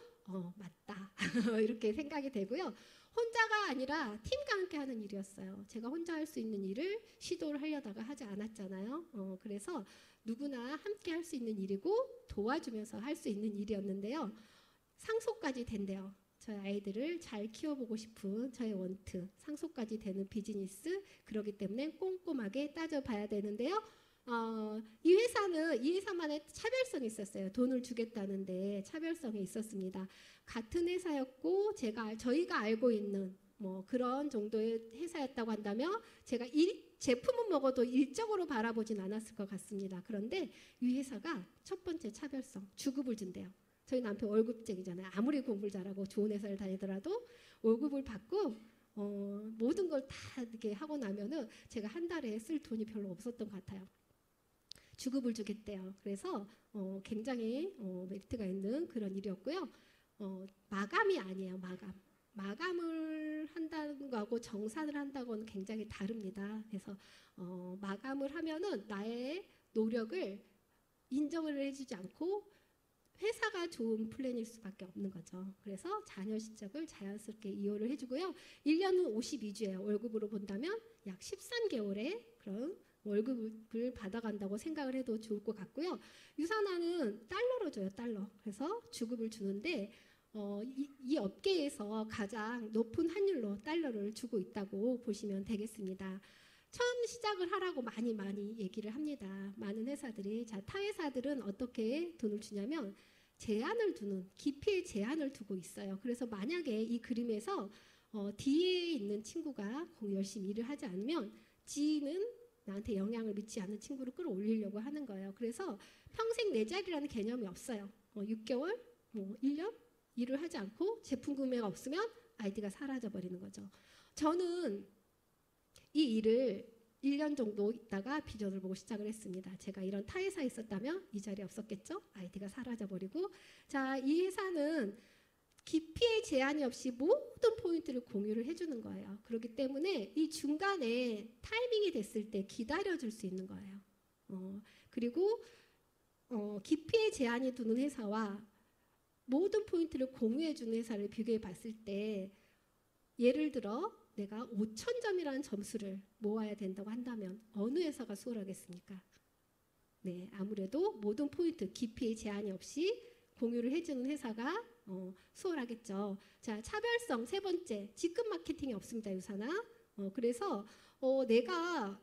맞다 이렇게 생각이 되고요. 혼자가 아니라 팀과 함께 하는 일이었어요. 제가 혼자 할 수 있는 일을 시도를 하려다가 하지 않았잖아요. 그래서 누구나 함께 할 수 있는 일이고 도와주면서 할 수 있는 일이었는데요. 상속까지 된대요. 저희 아이들을 잘 키워보고 싶은 저의 원트, 상속까지 되는 비즈니스, 그렇기 때문에 꼼꼼하게 따져봐야 되는데요. 이 회사만의 차별성이 있었어요. 돈을 주겠다는데 차별성이 있었습니다. 같은 회사였고 저희가 알고 있는 그런 정도의 회사였다고 한다면 제가 제품은 먹어도 일적으로 바라보진 않았을 것 같습니다. 그런데 이 회사가 첫 번째 차별성, 주급을 준대요. 저희 남편 월급쟁이잖아요. 아무리 공부를 잘하고 좋은 회사를 다니더라도 월급을 받고 모든 걸 다 이렇게 하고 나면은 제가 한 달에 쓸 돈이 별로 없었던 것 같아요. 주급을 주겠대요. 그래서 굉장히 메리트가 있는 그런 일이었고요. 마감이 아니에요. 마감을 한다는 거하고 정산을 한다고는 굉장히 다릅니다. 그래서 마감을 하면은 나의 노력을 인정을 해주지 않고 회사가 좋은 플랜일 수밖에 없는 거죠. 그래서 자녀 실적을 자연스럽게 이용을 해주고요. 1년은 52주예요. 월급으로 본다면 약 13개월의 그런 월급을 받아간다고 생각을 해도 좋을 것 같고요. 유산화는 달러로 줘요. 달러. 그래서 주급을 주는데 이 업계에서 가장 높은 환율로 달러를 주고 있다고 보시면 되겠습니다. 처음 시작을 하라고 많이 얘기를 합니다. 많은 회사들이. 자, 타 회사들은 어떻게 돈을 주냐면 기피의 제한을 두고 있어요. 그래서 만약에 이 그림에서 D에 있는 친구가 열심히 일을 하지 않으면 G는 나한테 영향을 미치지 않는 친구를 끌어올리려고 하는 거예요. 그래서 평생 내 자리라는 개념이 없어요. 6개월, 1년 일을 하지 않고 제품 구매가 없으면 아이디가 사라져버리는 거죠. 저는 이 일을 1년 정도 있다가 비전을 보고 시작을 했습니다. 제가 이런 타 회사에 있었다면 이 자리에 없었겠죠? 아이디가 사라져버리고. 자, 이 회사는 기피의 제한이 없이 모든 포인트를 공유를 해주는 거예요. 그렇기 때문에 이 중간에 타이밍이 됐을 때 기다려줄 수 있는 거예요. 그리고 기피의 제한이 두는 회사와 모든 포인트를 공유해주는 회사를 비교해 봤을 때 예를 들어 내가 5,000점이라는 점수를 모아야 된다고 한다면 어느 회사가 수월하겠습니까? 네, 아무래도 모든 포인트, 기피의 제한이 없이 공유를 해주는 회사가 수월하겠죠. 자, 차별성 세 번째, 직급 마케팅이 없습니다. 유산화. 그래서 제가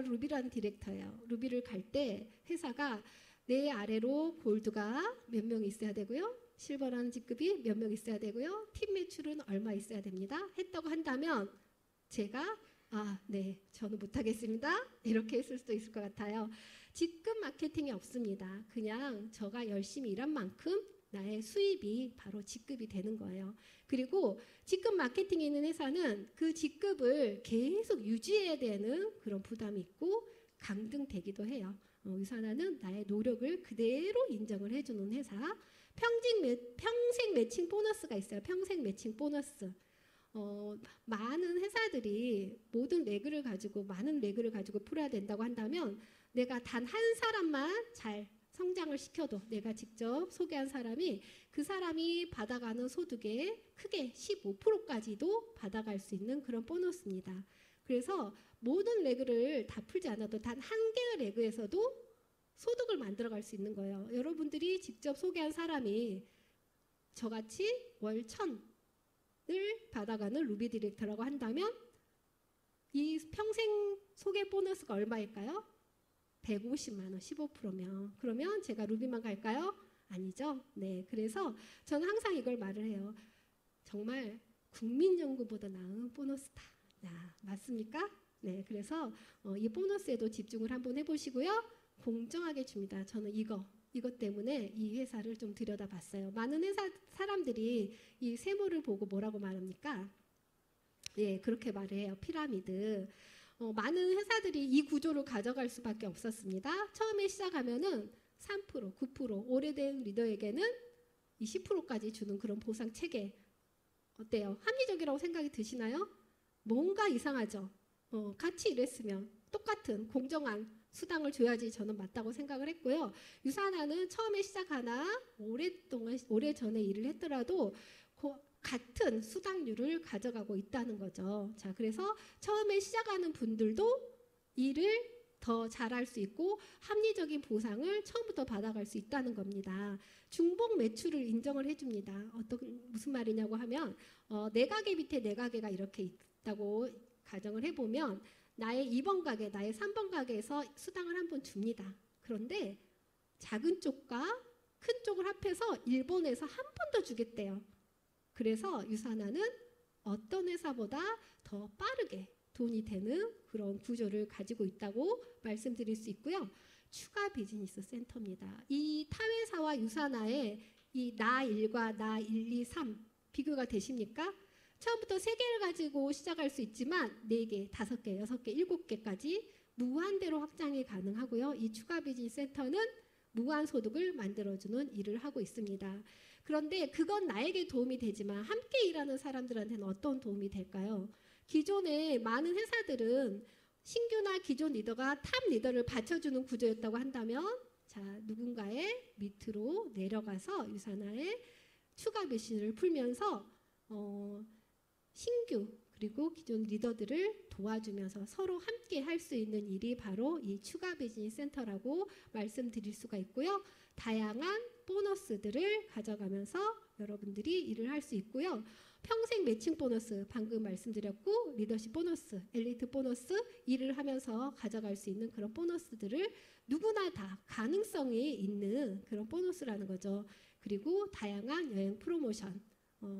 루비라는 디렉터예요. 루비를 갈 때 회사가 내 아래로 골드가 몇 명 있어야 되고요. 실버라는 직급이 몇 명 있어야 되고요. 팀 매출은 얼마 있어야 됩니다. 했다고 한다면 제가 네, 저는 못하겠습니다. 이렇게 했을 수도 있을 것 같아요. 직급 마케팅이 없습니다. 그냥 제가 열심히 일한 만큼 나의 수입이 바로 직급이 되는 거예요. 그리고 직급 마케팅이 있는 회사는 그 직급을 계속 유지해야 되는 그런 부담이 있고 강등되기도 해요. 유산화는 나의 노력을 그대로 인정을 해주는 회사. 평생 매칭 보너스가 있어요. 평생 매칭 보너스. 많은 회사들이 많은 레그를 가지고 풀어야 된다고 한다면 내가 단 한 사람만 잘 성장을 시켜도 내가 직접 소개한 사람이 그 사람이 받아가는 소득의 크게 15%까지도 받아갈 수 있는 그런 보너스입니다. 그래서 모든 레그를 다 풀지 않아도 단 한 개의 레그에서도 소득을 만들어갈 수 있는 거예요. 여러분들이 직접 소개한 사람이 저같이 월 1,000을 받아가는 루비 디렉터라고 한다면 이 평생 소개 보너스가 얼마일까요? 150만 원, 15%면. 그러면 제가 루비만 갈까요? 아니죠. 네, 그래서 저는 항상 이걸 말을 해요. 정말 국민연금보다 나은 보너스다. 맞습니까? 네, 그래서 이 보너스에도 집중을 한번 해보시고요. 공정하게 줍니다. 저는 이것 때문에 이 회사를 좀 들여다봤어요. 많은 사람들이 이 세모를 보고 뭐라고 말합니까? 예, 그렇게 말을 해요. 피라미드. 많은 회사들이 이 구조를 가져갈 수밖에 없었습니다. 처음에 시작하면은 3%, 9%, 오래된 리더에게는 20%까지 주는 그런 보상 체계. 어때요? 합리적이라고 생각이 드시나요? 뭔가 이상하죠? 같이 일했으면 똑같은 공정한 수당을 줘야지 저는 맞다고 생각을 했고요. 유산하는 처음에 시작하나 오래전에 일을 했더라도 같은 수당률을 가져가고 있다는 거죠. 자, 그래서 처음에 시작하는 분들도 일을 더 잘할 수 있고 합리적인 보상을 처음부터 받아갈 수 있다는 겁니다. 중복 매출을 인정을 해줍니다. 무슨 말이냐고 하면 내 가게 밑에 내 가게가 이렇게 있다고 가정을 해보면 나의 2번 가게, 나의 3번 가게에서 수당을 한 번 줍니다. 그런데 작은 쪽과 큰 쪽을 합해서 일본에서 한 번 더 주겠대요. 그래서 유산하는 어떤 회사보다 더 빠르게 돈이 되는 그런 구조를 가지고 있다고 말씀드릴 수 있고요. 추가 비즈니스 센터입니다. 이 타회사와 유산하의 이 나 1과 나 1, 2, 3 비교가 되십니까? 처음부터 3개를 가지고 시작할 수 있지만 4개, 5개, 6개, 7개까지 무한대로 확장이 가능하고요. 이 추가 비즈니스 센터는 무한 소득을 만들어주는 일을 하고 있습니다. 그런데 그건 나에게 도움이 되지만 함께 일하는 사람들한테는 어떤 도움이 될까요? 기존의 많은 회사들은 신규나 기존 리더가 탑 리더를 받쳐주는 구조였다고 한다면 자, 누군가의 밑으로 내려가서 유산화의 추가 비즈니스를 풀면서 신규 그리고 기존 리더들을 도와주면서 서로 함께 할 수 있는 일이 바로 이 추가 비즈니스 센터라고 말씀드릴 수가 있고요. 다양한 보너스들을 가져가면서 여러분들이 일을 할 수 있고요. 평생 매칭 보너스 방금 말씀드렸고 리더십 보너스, 엘리트 보너스 일을 하면서 가져갈 수 있는 그런 보너스들을 누구나 다 가능성이 있는 그런 보너스라는 거죠. 그리고 다양한 여행 프로모션.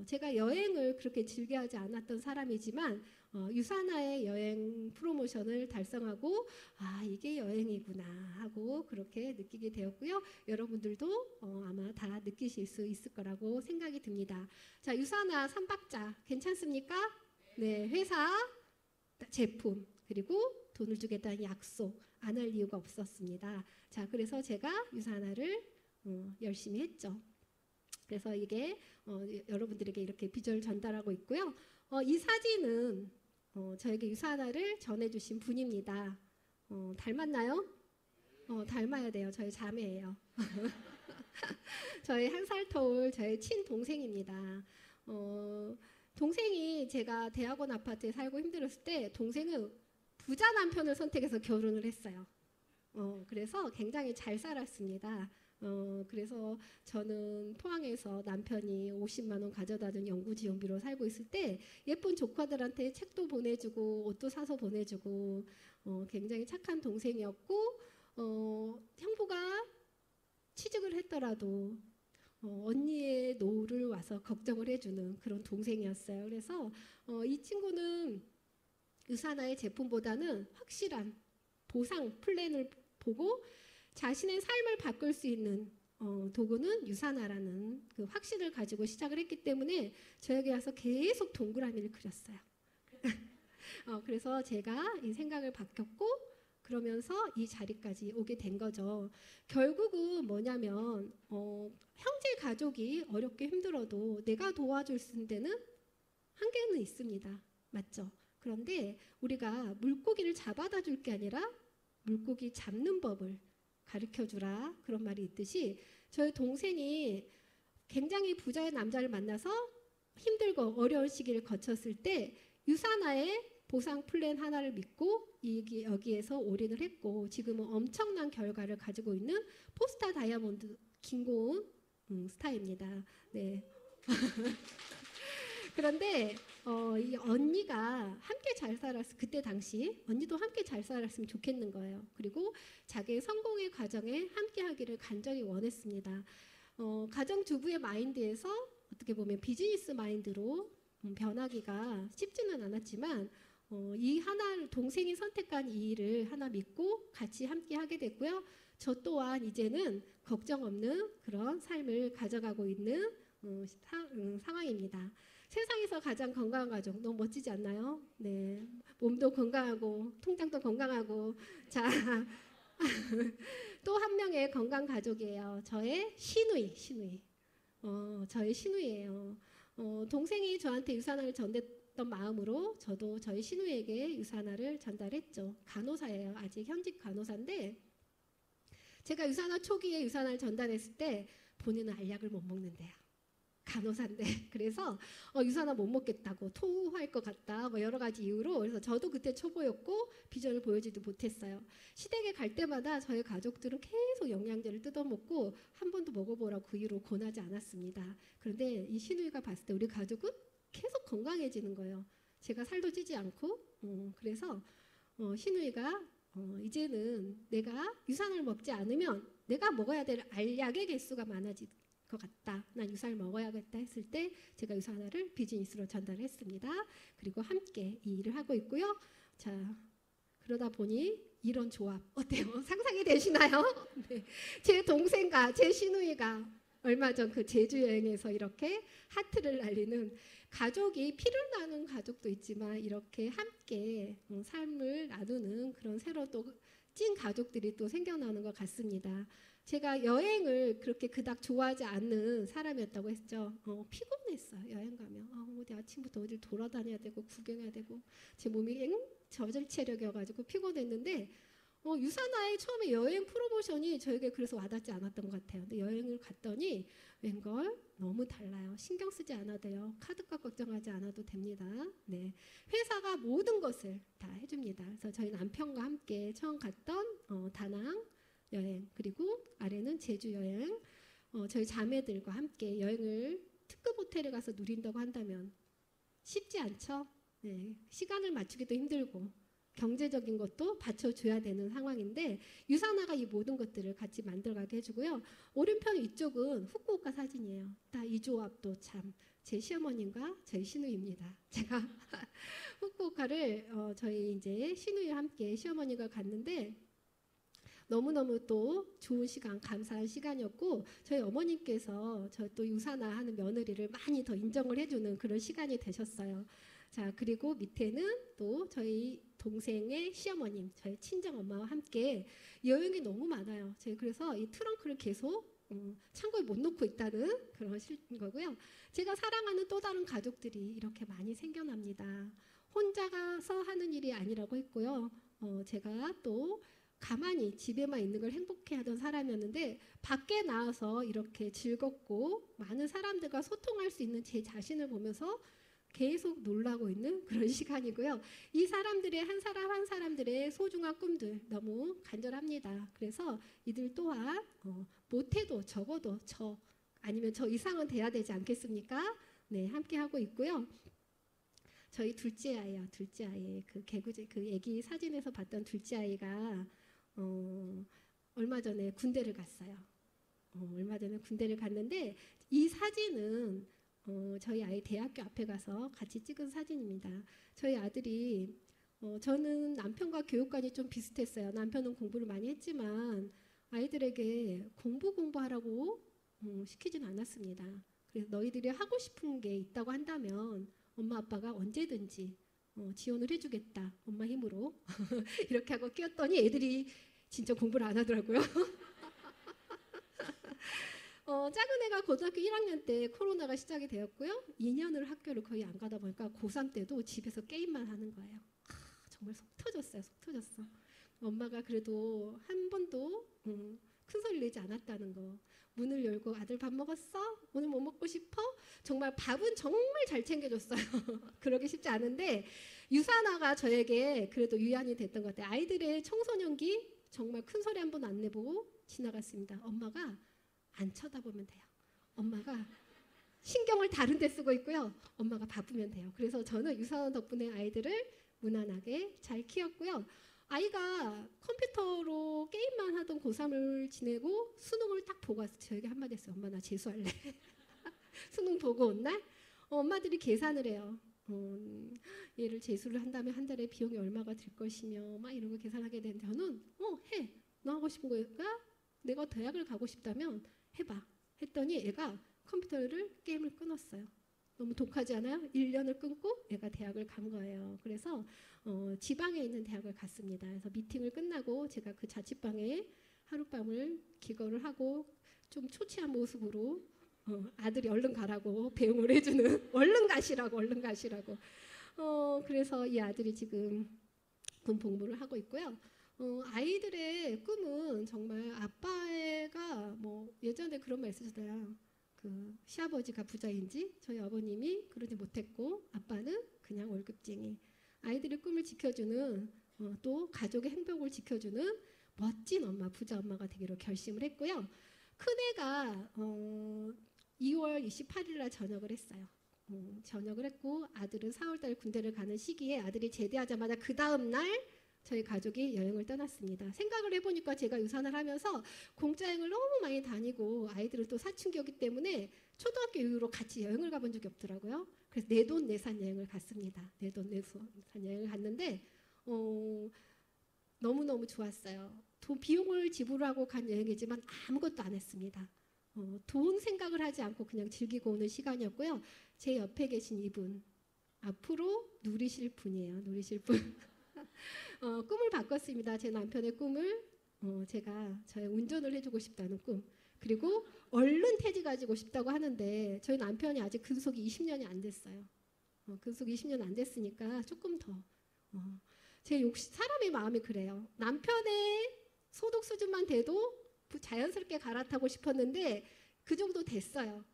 제가 여행을 그렇게 즐겨하지 않았던 사람이지만 유산화의 여행 프로모션을 달성하고 아 이게 여행이구나 하고 그렇게 느끼게 되었고요. 여러분들도 아마 다 느끼실 수 있을 거라고 생각이 듭니다. 자, 유산화 3박자 괜찮습니까? 네, 회사, 제품 그리고 돈을 주겠다는 약속 안 할 이유가 없었습니다. 자, 그래서 제가 유산화를 열심히 했죠. 그래서 이게 여러분들에게 이렇게 비주얼 전달하고 있고요. 이 사진은 저에게 유산화를 전해주신 분입니다. 닮았나요? 닮아야 돼요. 저희 자매예요. 저희 한 살 터울 저희 친동생입니다. 동생이 제가 대학원 아파트에 살고 힘들었을 때 동생은 부자 남편을 선택해서 결혼을 했어요. 그래서 굉장히 잘 살았습니다. 그래서 저는 포항에서 남편이 50만 원 가져다준 연구지원비로 살고 있을 때 예쁜 조카들한테 책도 보내주고 옷도 사서 보내주고 굉장히 착한 동생이었고 형부가 취직을 했더라도 언니의 노후를 와서 걱정을 해주는 그런 동생이었어요. 그래서 이 친구는 유산화의 제품보다는 확실한 보상 플랜을 보고 자신의 삶을 바꿀 수 있는 도구는 유산화라는 그 확신을 가지고 시작을 했기 때문에 저에게 와서 계속 동그라미를 그렸어요. 그래서 제가 이 생각을 바뀌었고 그러면서 이 자리까지 오게 된 거죠. 결국은 뭐냐면 형제 가족이 어렵게 힘들어도 내가 도와줄 수 있는 데는 한계는 있습니다. 맞죠? 그런데 우리가 물고기를 잡아다 줄 게 아니라 물고기 잡는 법을 가르쳐주라 그런 말이 있듯이 저희 동생이 굉장히 부자의 남자를 만나서 힘들고 어려운 시기를 거쳤을 때 유산화의 보상 플랜 하나를 믿고 여기에서 올인을 했고 지금은 엄청난 결과를 가지고 있는 포스타 다이아몬드 김고은 스타입니다. 네. 그런데 이 언니가 함께 잘 살았을 그때 당시 언니도 함께 잘 살았으면 좋겠는 거예요. 그리고 자기의 성공의 과정에 함께 하기를 간절히 원했습니다. 가정주부의 마인드에서 어떻게 보면 비즈니스 마인드로 변하기가 쉽지는 않았지만 이 하나를 동생이 선택한 이 일을 하나 믿고 같이 함께 하게 됐고요. 저 또한 이제는 걱정 없는 그런 삶을 가져가고 있는 상황입니다. 세상에서 가장 건강한 가족 너무 멋지지 않나요? 네, 몸도 건강하고 통장도 건강하고 자, 또 한 명의 건강 가족이에요. 저의 시누이. 저의 시누이예요. 동생이 저한테 유산을 전했던 마음으로 저도 저희 시누이에게 유산을 전달했죠. 간호사예요. 아직 현직 간호사인데 제가 유산화 초기에 유산을 전달했을 때 본인은 알약을 못 먹는데요. 간호사인데 그래서 유산화 못 먹겠다고 토할 것 같다 뭐 여러 가지 이유로 그래서 저도 그때 초보였고 비전을 보여주지 못했어요. 시댁에 갈 때마다 저희 가족들은 계속 영양제를 뜯어먹고 한 번도 먹어보라고 그 이유로 권하지 않았습니다. 그런데 이 시누이가 봤을 때 우리 가족은 계속 건강해지는 거예요. 제가 살도 찌지 않고 그래서 시누이가 이제는 내가 유산을 먹지 않으면 내가 먹어야 될 알약의 개수가 많아질 것 같다. 난 유산을 먹어야겠다 했을 때 제가 유산화를 비즈니스로 전달했습니다. 그리고 함께 이 일을 하고 있고요. 자, 그러다 보니 이런 조합 어때요? 상상이 되시나요? 네. 제 동생과 제 시누이가 얼마 전 그 제주 여행에서 이렇게 하트를 날리는 가족이 피를 나눈 가족도 있지만 이렇게 함께 삶을 나누는 그런 새로 또 찐 가족들이 또 생겨나는 것 같습니다. 제가 여행을 그렇게 그닥 좋아하지 않는 사람이었다고 했죠. 피곤했어요. 여행 가면 어디 아침부터 어딜 돌아다녀야 되고 구경해야 되고 제 몸이 저질 체력이어가지고 피곤했는데 유산화의 처음에 여행 프로모션이 저에게 그래서 와닿지 않았던 것 같아요. 근데 여행을 갔더니 웬걸 너무 달라요. 신경 쓰지 않아도 돼요. 카드값 걱정하지 않아도 됩니다. 네, 회사가 모든 것을 다 해줍니다. 그래서 저희 남편과 함께 처음 갔던 다낭 여행 그리고 아래는 제주 여행 저희 자매들과 함께 여행을 특급 호텔에 가서 누린다고 한다면 쉽지 않죠. 네, 시간을 맞추기도 힘들고 경제적인 것도 받쳐줘야 되는 상황인데 유산화가 이 모든 것들을 같이 만들어가게 해주고요. 오른편 위쪽은 후쿠오카 사진이에요. 다 이 조합도 참 제 시어머님과 저희 시누이입니다. 제가 후쿠오카를 저희 이제 시누이와 함께 시어머니가 갔는데 너무너무 또 좋은 시간, 감사한 시간이었고 저희 어머님께서 저 또 유산화하는 며느리를 많이 더 인정을 해주는 그런 시간이 되셨어요. 자, 그리고 밑에는 또 저희 동생의 시어머님, 저희 친정 엄마와 함께 여행이 너무 많아요. 제가 그래서 이 트렁크를 계속 창고에 못 놓고 있다는 그런 거고요. 제가 사랑하는 또 다른 가족들이 이렇게 많이 생겨납니다. 혼자 가서 하는 일이 아니라고 했고요. 제가 또 가만히 집에만 있는 걸 행복해하던 사람이었는데 밖에 나와서 이렇게 즐겁고 많은 사람들과 소통할 수 있는 제 자신을 보면서 계속 놀라고 있는 그런 시간이고요. 이 사람들의 한 사람 한 사람들의 소중한 꿈들 너무 간절합니다. 그래서 이들 또한 못해도 적어도 저 아니면 저 이상은 돼야 되지 않겠습니까? 네, 함께 하고 있고요. 저희 둘째 아이요. 둘째 아이 그 개구제 그 아기 사진에서 봤던 둘째 아이가 얼마 전에 군대를 갔어요. 얼마 전에 군대를 갔는데 이 사진은 저희 아이 대학교 앞에 가서 같이 찍은 사진입니다. 저희 아들이 저는 남편과 교육관이 좀 비슷했어요. 남편은 공부를 많이 했지만 아이들에게 공부하라고 시키진 않았습니다. 그래서 너희들이 하고 싶은 게 있다고 한다면 엄마 아빠가 언제든지 지원을 해주겠다. 엄마 힘으로 이렇게 하고 끼웠더니 애들이 진짜 공부를 안 하더라고요. 작은 애가 고등학교 1학년 때 코로나가 시작이 되었고요. 2년을 학교를 거의 안 가다 보니까 고3 때도 집에서 게임만 하는 거예요. 정말 속 터졌어요. 속 터졌어. 엄마가 그래도 한 번도 큰 소리 내지 않았다는 거. 문을 열고 아들 밥 먹었어? 오늘 뭐 먹고 싶어? 정말 밥은 정말 잘 챙겨줬어요. 그러기 쉽지 않은데 유산화가 저에게 그래도 유한이 됐던 것 같아요. 아이들의 청소년기 정말 큰 소리 한 번 안 내보고 지나갔습니다. 엄마가 안 쳐다보면 돼요. 엄마가 신경을 다른 데 쓰고 있고요. 엄마가 바쁘면 돼요. 그래서 저는 유산화 덕분에 아이들을 무난하게 잘 키웠고요. 아이가 컴퓨터로 게임만 하던 고3을 지내고 수능을 딱 보고 와서 저에게 한마디 했어요. 엄마 나 재수할래. 수능 보고 온 날 엄마들이 계산을 해요. 얘를 재수를 한다면 한 달에 비용이 얼마가 들 것이며 막 이런 거 계산하게 되는데 저는 해. 너 하고 싶은 거가 내가 대학을 가고 싶다면 해봐. 했더니 애가 컴퓨터를 게임을 끊었어요. 너무 독하지 않아요? 1년을 끊고 얘가 대학을 간 거예요. 그래서 지방에 있는 대학을 갔습니다. 그래서 미팅을 끝나고 제가 그 자취방에 하룻밤을 기거를 하고 좀 초췌한 모습으로 아들이 얼른 가라고 배웅을 해주는 얼른 가시라고 그래서 이 아들이 지금 군 복무를 하고 있고요. 아이들의 꿈은 정말 아빠가 뭐 예전에 그런 말 있으셨어요. 그 시아버지가 부자인지 저희 아버님이 그러지 못했고 아빠는 그냥 월급쟁이. 아이들의 꿈을 지켜주는 또 가족의 행복을 지켜주는 멋진 엄마, 부자 엄마가 되기로 결심을 했고요. 큰애가 2월 28일 날 전역을 했어요. 전역을 했고 아들은 4월달 군대를 가는 시기에 아들이 제대하자마자 그 다음 날 저희 가족이 여행을 떠났습니다. 생각을 해보니까 제가 유산을 하면서 공짜 여행을 너무 많이 다니고 아이들은 또 사춘기였기 때문에 초등학교 이후로 같이 여행을 가본 적이 없더라고요. 그래서 내돈내산 여행을 갔습니다. 내돈내산 여행을 갔는데 너무너무 좋았어요. 비용을 지불하고 간 여행이지만 아무것도 안 했습니다. 돈 생각을 하지 않고 그냥 즐기고 오는 시간이었고요. 제 옆에 계신 이분 앞으로 누리실 분이에요. 누리실 분. 꿈을 바꿨습니다. 제 남편의 꿈을 제가 저의 운전을 해주고 싶다는 꿈, 그리고 얼른 퇴직하고 싶다고 하는데 저희 남편이 아직 근속이 20년이 안 됐어요. 근속이 20년 안 됐으니까 조금 더 사람의 마음이 그래요. 남편의 소득 수준만 돼도 자연스럽게 갈아타고 싶었는데 그 정도 됐어요.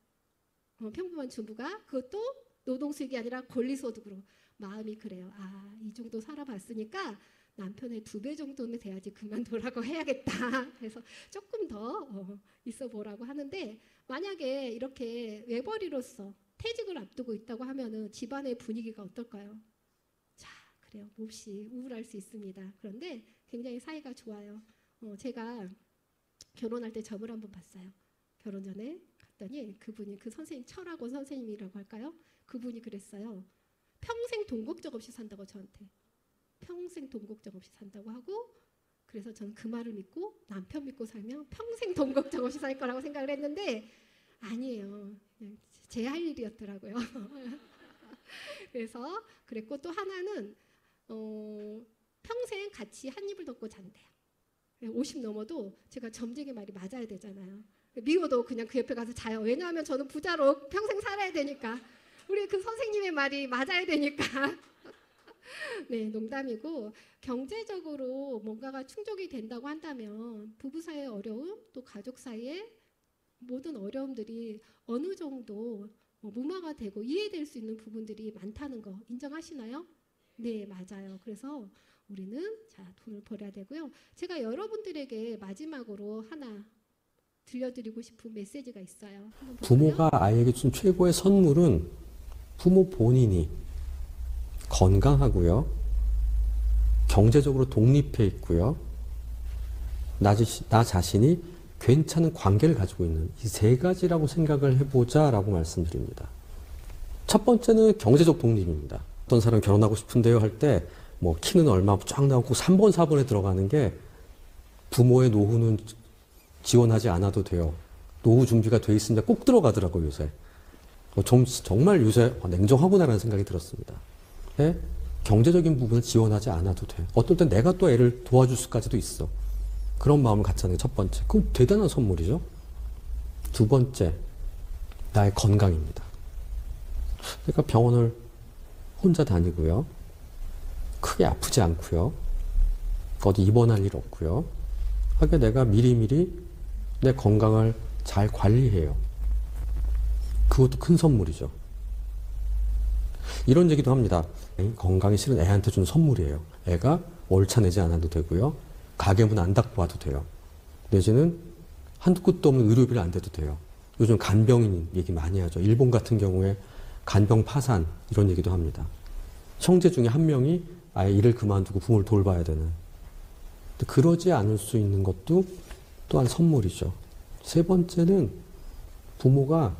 평범한 주부가 그것도 노동수익이 아니라 권리소득으로. 마음이 그래요. 이 정도 살아봤으니까 남편의 2배 정도는 돼야지 그만두라고 해야겠다. 그래서 조금 더 있어 보라고 하는데, 만약에 이렇게 외벌이로서 퇴직을 앞두고 있다고 하면은 집안의 분위기가 어떨까요? 자, 그래요. 몹시 우울할 수 있습니다. 그런데 굉장히 사이가 좋아요. 제가 결혼할 때 점을 한번 봤어요. 결혼 전에 갔더니 그분이, 그 선생님, 철학원 선생님이라고 할까요? 그분이 그랬어요. 평생 돈 걱정 없이 산다고, 저한테. 평생 돈 걱정 없이 산다고 하고, 그래서 저는 그 말을 믿고 남편 믿고 살면 평생 돈 걱정 없이 살 거라고 생각을 했는데 아니에요. 제 할 일이었더라고요. 그래서 그랬고, 또 하나는 평생 같이 한 입을 덮고 잔대요. 50 넘어도 제가 점쟁이 말이 맞아야 되잖아요. 미워도 그냥 그 옆에 가서 자요. 왜냐하면 저는 부자로 평생 살아야 되니까. 우리 그 선생님의 말이 맞아야 되니까. 네, 농담이고, 경제적으로 뭔가가 충족이 된다고 한다면 부부 사이의 어려움, 또 가족 사이의 모든 어려움들이 어느 정도 무마가 되고 이해될 수 있는 부분들이 많다는 거 인정하시나요? 네, 맞아요. 그래서 우리는 돈을 벌어야 되고요. 제가 여러분들에게 마지막으로 하나 들려드리고 싶은 메시지가 있어요. 부모가 아이에게 준 최고의 선물은 부모 본인이 건강하고요, 경제적으로 독립해 있고요, 나 자신이 괜찮은 관계를 가지고 있는 이 3가지라고 생각을 해보자라고 말씀드립니다. 첫 번째는 경제적 독립입니다. 어떤 사람 결혼하고 싶은데요 할 때 뭐 키는 얼마 쫙 나오고 3번, 4번에 들어가는 게 부모의 노후는 지원하지 않아도 돼요. 노후 준비가 돼 있으니까 꼭 들어가더라고요, 요새. 정말 요새 냉정하구나라는 생각이 들었습니다. 네? 경제적인 부분을 지원하지 않아도 돼. 어떨 땐 내가 또 애를 도와줄 수까지도 있어. 그런 마음을 갖자는 게 첫 번째. 그건 대단한 선물이죠. 2번째, 나의 건강입니다. 그러니까 병원을 혼자 다니고요, 크게 아프지 않고요, 어디 입원할 일 없고요, 하게 내가 미리미리 내 건강을 잘 관리해요. 그것도 큰 선물이죠. 이런 얘기도 합니다. 건강이 실은 애한테 준 선물이에요. 애가 월차 내지 않아도 되고요, 가게문 안 닫고 와도 돼요. 내지는 한두 끝도 없는 의료비를 안 대도 돼요. 요즘 간병인 얘기 많이 하죠. 일본 같은 경우에 간병 파산 이런 얘기도 합니다. 형제 중에 한 명이 아예 일을 그만두고 부모를 돌봐야 되는. 그러지 않을 수 있는 것도 또한 선물이죠. 3번째는 부모가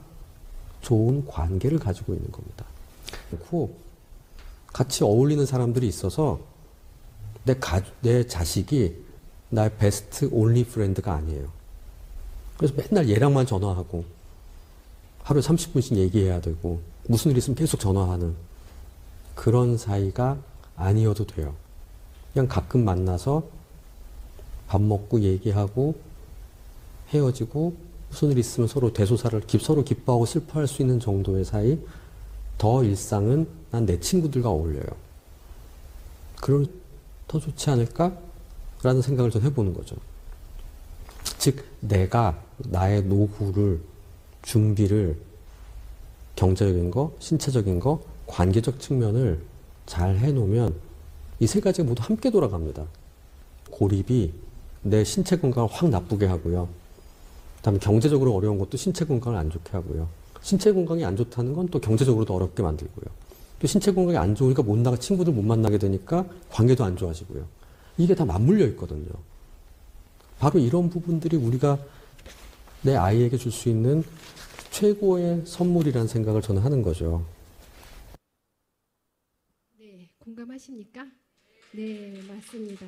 좋은 관계를 가지고 있는 겁니다. 그리고 같이 어울리는 사람들이 있어서 내 자식이 나의 베스트 온리 프렌드가 아니에요. 그래서 맨날 얘랑만 전화하고 하루에 30분씩 얘기해야 되고 무슨 일 있으면 계속 전화하는 그런 사이가 아니어도 돼요. 그냥 가끔 만나서 밥 먹고 얘기하고 헤어지고 무슨 일 있으면 서로 대소사를 서로 기뻐하고 슬퍼할 수 있는 정도의 사이. 더 일상은 난 내 친구들과 어울려요. 그럼 더 좋지 않을까? 라는 생각을 좀 해보는 거죠. 즉 내가 나의 노후를 준비를 경제적인 거, 신체적인 거, 관계적 측면을 잘 해놓으면 이 세 가지가 모두 함께 돌아갑니다. 고립이 내 신체 건강을 확 나쁘게 하고요. 그다음에 경제적으로 어려운 것도 신체 건강을 안 좋게 하고요. 신체 건강이 안 좋다는 건 또 경제적으로도 어렵게 만들고요. 또 신체 건강이 안 좋으니까 친구들 못 만나게 되니까 관계도 안 좋아지고요. 이게 다 맞물려 있거든요. 바로 이런 부분들이 우리가 내 아이에게 줄 수 있는 최고의 선물이라는 생각을 저는 하는 거죠. 네, 공감하십니까? 네, 맞습니다.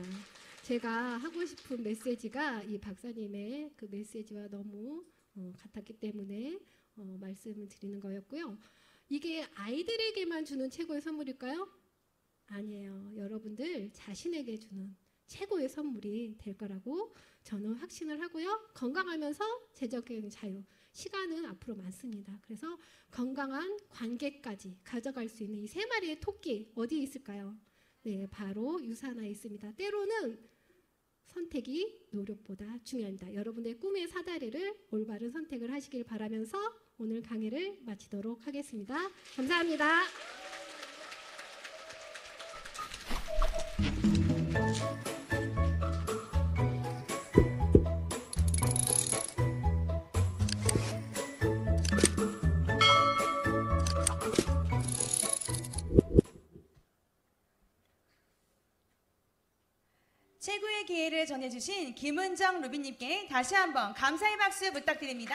제가 하고 싶은 메시지가 이 박사님의 그 메시지와 너무 같았기 때문에 말씀을 드리는 거였고요. 이게 아이들에게만 주는 최고의 선물일까요? 아니에요. 여러분들 자신에게 주는 최고의 선물이 될 거라고 저는 확신을 하고요. 건강하면서 재적인 자유, 시간은 앞으로 많습니다. 그래서 건강한 관계까지 가져갈 수 있는 이 세 마리의 토끼 어디에 있을까요? 네, 바로 유산에 있습니다. 때로는 선택이 노력보다 중요합니다. 여러분의 꿈의 사다리를 올바른 선택을 하시길 바라면서 오늘 강의를 마치도록 하겠습니다. 감사합니다. 최고의 기회를 전해주신 김은정 루비님께 다시 한번 감사의 박수 부탁드립니다.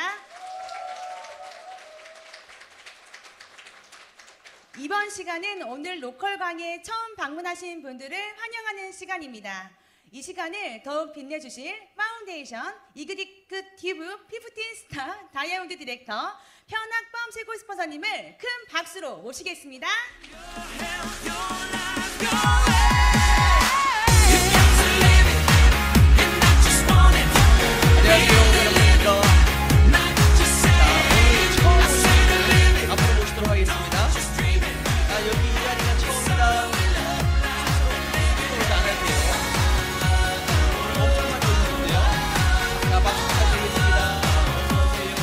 이번 시간은 오늘 로컬 강의에 처음 방문하신 분들을 환영하는 시간입니다. 이 시간을 더욱 빛내주실 파운데이션 이그디크티브 15스타 다이아몬드 디렉터 편학범 최고 스폰서님을 큰 박수로 모시겠습니다. 앞으로 모시도록 하겠습니다. 여기 이 자리가 처음이다. 스스로 안 할게요. 오늘 엄청 많이 오셨는데요. 자, 박수 부탁드리겠습니다. 어서오세요.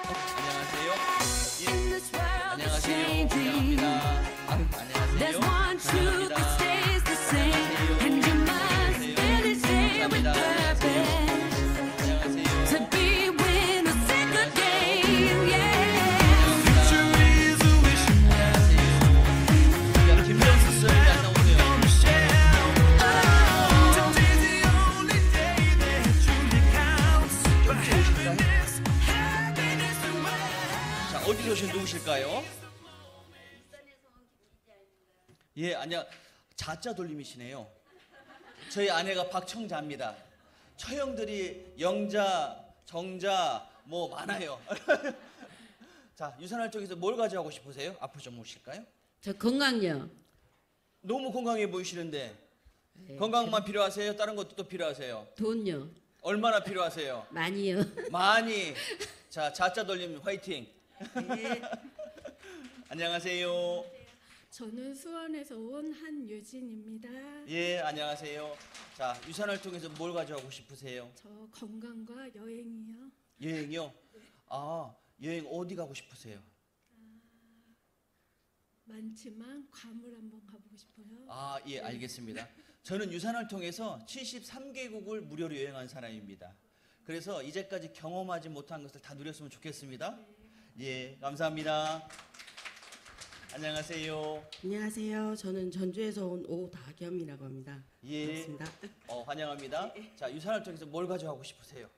올라오시죠. 안녕하세요. 안녕하세요. 환영합니다. 안녕하세요. 환영합니다. 어디서 오신 누구실까요? 예, 안녕. 자자 돌림이시네요. 저희 아내가 박청자입니다. 처형들이 영자, 정자 뭐 많아요. 자, 유산활 쪽에서 뭘 가져가고 싶으세요? 앞으로 좀 오실까요? 저 건강요. 너무 건강해 보이시는데 네, 건강만 필요하세요? 다른 것도 또 필요하세요? 돈요. 얼마나 필요하세요? 많이요. 많이. 자, 자자 돌림 화이팅. 네. 안녕하세요. 저는 수원에서 온 한유진입니다. 예, 안녕하세요. 자, 유산을 통해서 뭘 가져가고 싶으세요? 저 건강과 여행이요. 여행이요? 아, 여행 어디 가고 싶으세요? 많지만 괌을 한번 가보고 싶어요. 아, 예, 알겠습니다. 저는 유산을 통해서 73개국을 무료로 여행한 사람입니다. 그래서 이제까지 경험하지 못한 것을 다 누렸으면 좋겠습니다. 예, 감사합니다. 안녕하세요. 안녕하세요. 저는 전주에서 온 오다겸이라고 합니다. 예, 반갑습니다. 환영합니다. 자, 유산을 통해서 뭘 가져가고 싶으세요?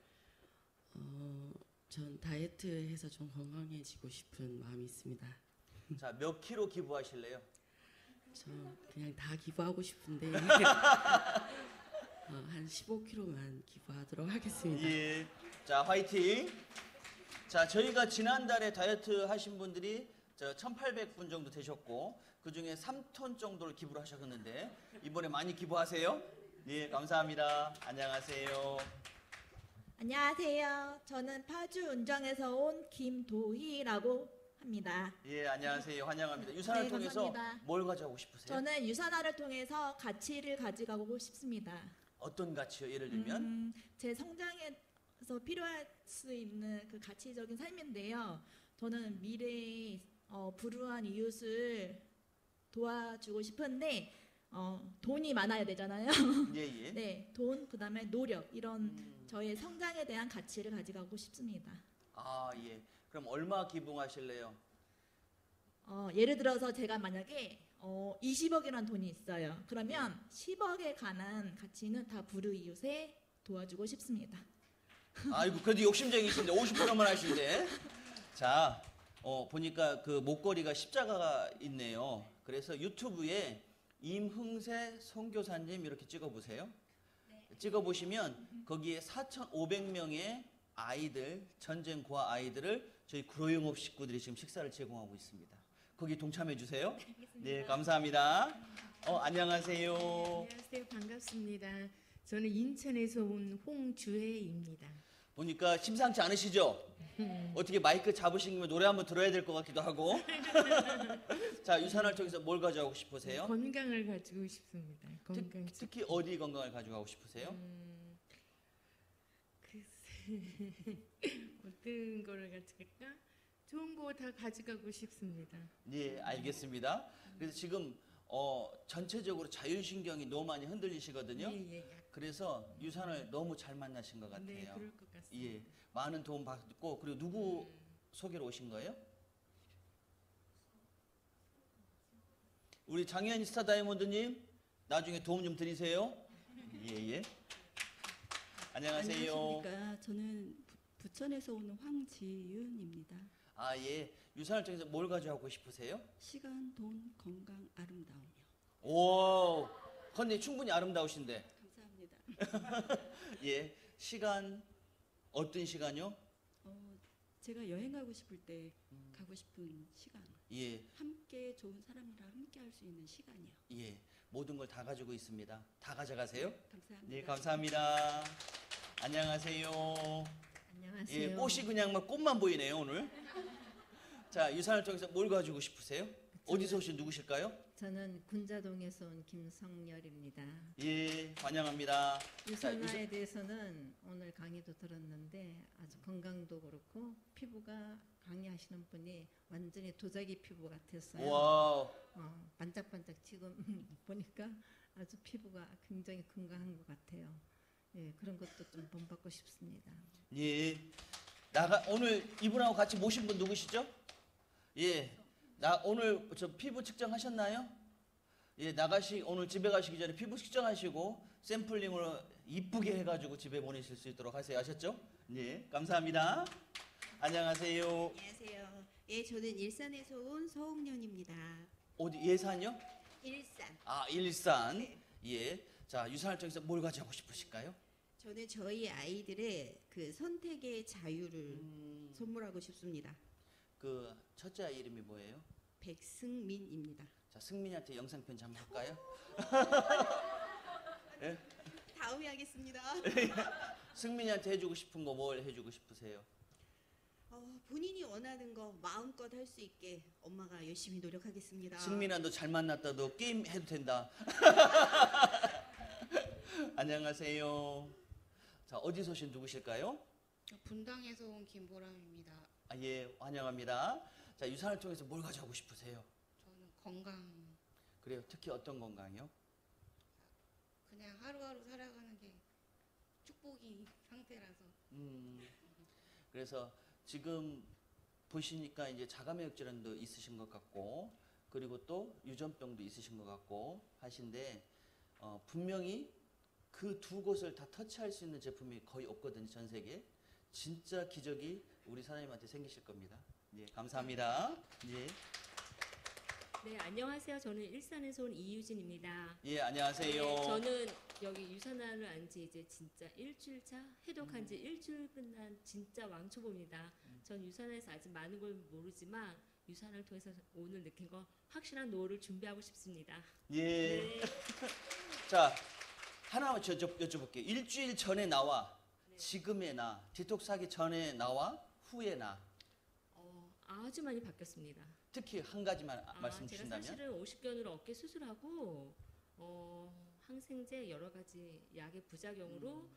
전 다이어트해서 좀 건강해지고 싶은 마음이 있습니다. 자, 몇 킬로 기부하실래요? 저 그냥 다 기부하고 싶은데 한 15kg만 기부하도록 하겠습니다. 예. 자, 화이팅. 자, 저희가 지난달에 다이어트 하신 분들이 1,800분 정도 되셨고 그 중에 3톤 정도를 기부를 하셨는데 이번에 많이 기부하세요. 예, 감사합니다. 안녕하세요. 안녕하세요. 저는 파주 운정에서 온 김도희라고 합니다. 예, 안녕하세요. 환영합니다. 유산을 네, 통해서 감사합니다. 뭘 가져가고 싶으세요? 저는 유산화를 통해서 가치를 가져가고 싶습니다. 어떤 가치요? 예를 들면 제 성장에서 필요할 수 있는 그 가치적인 삶인데요. 저는 미래에 불우한 이웃을 도와주고 싶은데 돈이 많아야 되잖아요. 예, 예. 네, 돈 그다음에 노력 이런 저의 성장에 대한 가치를 가져가고 싶습니다. 아, 예. 그럼 얼마 기부하실래요? 예를 들어서 제가 만약에 20억이라는 돈이 있어요. 그러면 10억에 관한 가치는 다 불우이웃에 도와주고 싶습니다. 아이고, 그래도 욕심쟁이신데 50%만 하신데. 자, 보니까 그 목걸이가 십자가가 있네요. 그래서 유튜브에 임흥세 선교사님 이렇게 찍어보세요. 찍어보시면 거기에 4,500명의 아이들, 전쟁 고아 아이들을 저희 구로영업 식구들이 지금 식사를 제공하고 있습니다. 거기 동참해 주세요. 네, 감사합니다. 안녕하세요. 안녕하세요. 반갑습니다. 저는 인천에서 온 홍주혜입니다. 보니까 심상치 않으시죠? 어떻게 마이크 잡으시면 노래 한번 들어야 될 것 같기도 하고. 자, 유산을 통해서 뭘 가져가고 싶으세요? 건강을 가지고 싶습니다. 건강. 특히 어디 건강을 가져가고 싶으세요? 글쎄 어떤 거를 가져갈까? 좋은 거 다 가져가고 싶습니다. 네, 알겠습니다. 그래서 지금 전체적으로 자율신경이 너무 많이 흔들리시거든요. 예. 그래서 유산을 너무 잘 만나신 것 같아요. 네, 그럴 것 같습니다. 예, 많은 도움 받고 그리고 누구 소개로 오신 거예요? 우리 장현희 스타 다이아몬드님 나중에 도움 좀 드리세요. 예. 안녕하세요. 안녕하십니까. 저는 부천에서 온 황지윤입니다. 아, 예. 유산을 통해서 뭘 가져가고 싶으세요? 시간, 돈, 건강, 아름다움이요. 오, 근데 충분히 아름다우신데. 감사합니다. 예, 시간 어떤 시간요? 제가 여행 가고 싶을 때 가고 싶은 시간. 예, 함께 좋은 사람이랑 함께 할 수 있는 시간이요. 예. 모든 걸 다 가지고 있습니다. 다 가져가세요. 감사합니다. 네, 감사합니다. 안녕하세요. 안녕하세요. 예, 꽃이 그냥 막 꽃만 보이네요, 오늘. 자, 유산을 통해서 뭘 가지고 싶으세요? 어디서 오신 누구실까요? 저는 군자동에서 온 김성열입니다. 예, 환영합니다. 유산화에 대해서는 오늘 강의도 들었는데 아주 건강도 그렇고 피부가 강의하시는 분이 완전히 도자기 피부 같았어요. 와우. 반짝반짝 지금 보니까 아주 피부가 굉장히 건강한 것 같아요. 예, 그런 것도 좀 본받고 싶습니다. 예. 오늘 이분하고 같이 모신 분 누구시죠? 예. 오늘 저 피부 측정하셨나요? 예, 오늘 집에 가시기 전에 피부 측정하시고 샘플링으로 이쁘게 해가지고 집에 보내실 수 있도록 하세요. 아셨죠? 예, 감사합니다. 안녕하세요. 안녕하세요. 예, 저는 일산에서 온 서홍련입니다. 어디 예산요? 일산. 아, 일산. 네. 예. 자, 유산을 통해서 뭘 가져가고 싶으실까요? 저는 저희 아이들의 그 선택의 자유를 선물하고 싶습니다. 그 첫째 아이 이름이 뭐예요? 백승민입니다. 자, 승민이한테 영상 편지 한번 할까요? 예? 다음에 하겠습니다. 승민이한테 해주고 싶은 거 뭘 해주고 싶으세요? 본인이 원하는 거 마음껏 할 수 있게 엄마가 열심히 노력하겠습니다. 승민아, 너 잘 만났다. 너 게임 해도 된다. 안녕하세요. 자, 어디서 오신 누구실까요? 분당에서 온 김보람입니다. 아, 예, 환영합니다. 자, 유산을 통해서 뭘 가져가고 싶으세요? 저는 건강, 그래요. 특히 어떤 건강이요? 그냥 하루하루 살아가는 게 축복이 상태라서. 그래서 지금 보시니까 이제 자가면역 질환도 있으신 것 같고, 그리고 또 유전병도 있으신 것 같고 하신데, 분명히 그 두 곳을 다 터치할 수 있는 제품이 거의 없거든요, 전 세계에. 진짜 기적이 우리 사장님한테 생기실 겁니다. 예, 감사합니다. 예. 네, 안녕하세요. 저는 일산에서 온 이유진입니다. 예, 안녕하세요. 네, 저는 여기 유산화를 안 지 이제 진짜 일주일 차, 해독한 지 일주일 끝난 진짜 왕초보입니다. 전 유산화에서 아직 많은 걸 모르지만 유산화를 통해서 오늘 느낀 거 확실한 노후를 준비하고 싶습니다. 예. 네. 자, 하나만 여쭤볼게요. 일주일 전에 나와, 지금의 나, 디톡스 하기 전에 나와, 후에 나. 아주 많이 바뀌었습니다. 특히 한 가지만 말씀 제가 주신다면? 사실은 50견으로 어깨 수술하고 항생제 여러 가지 약의 부작용으로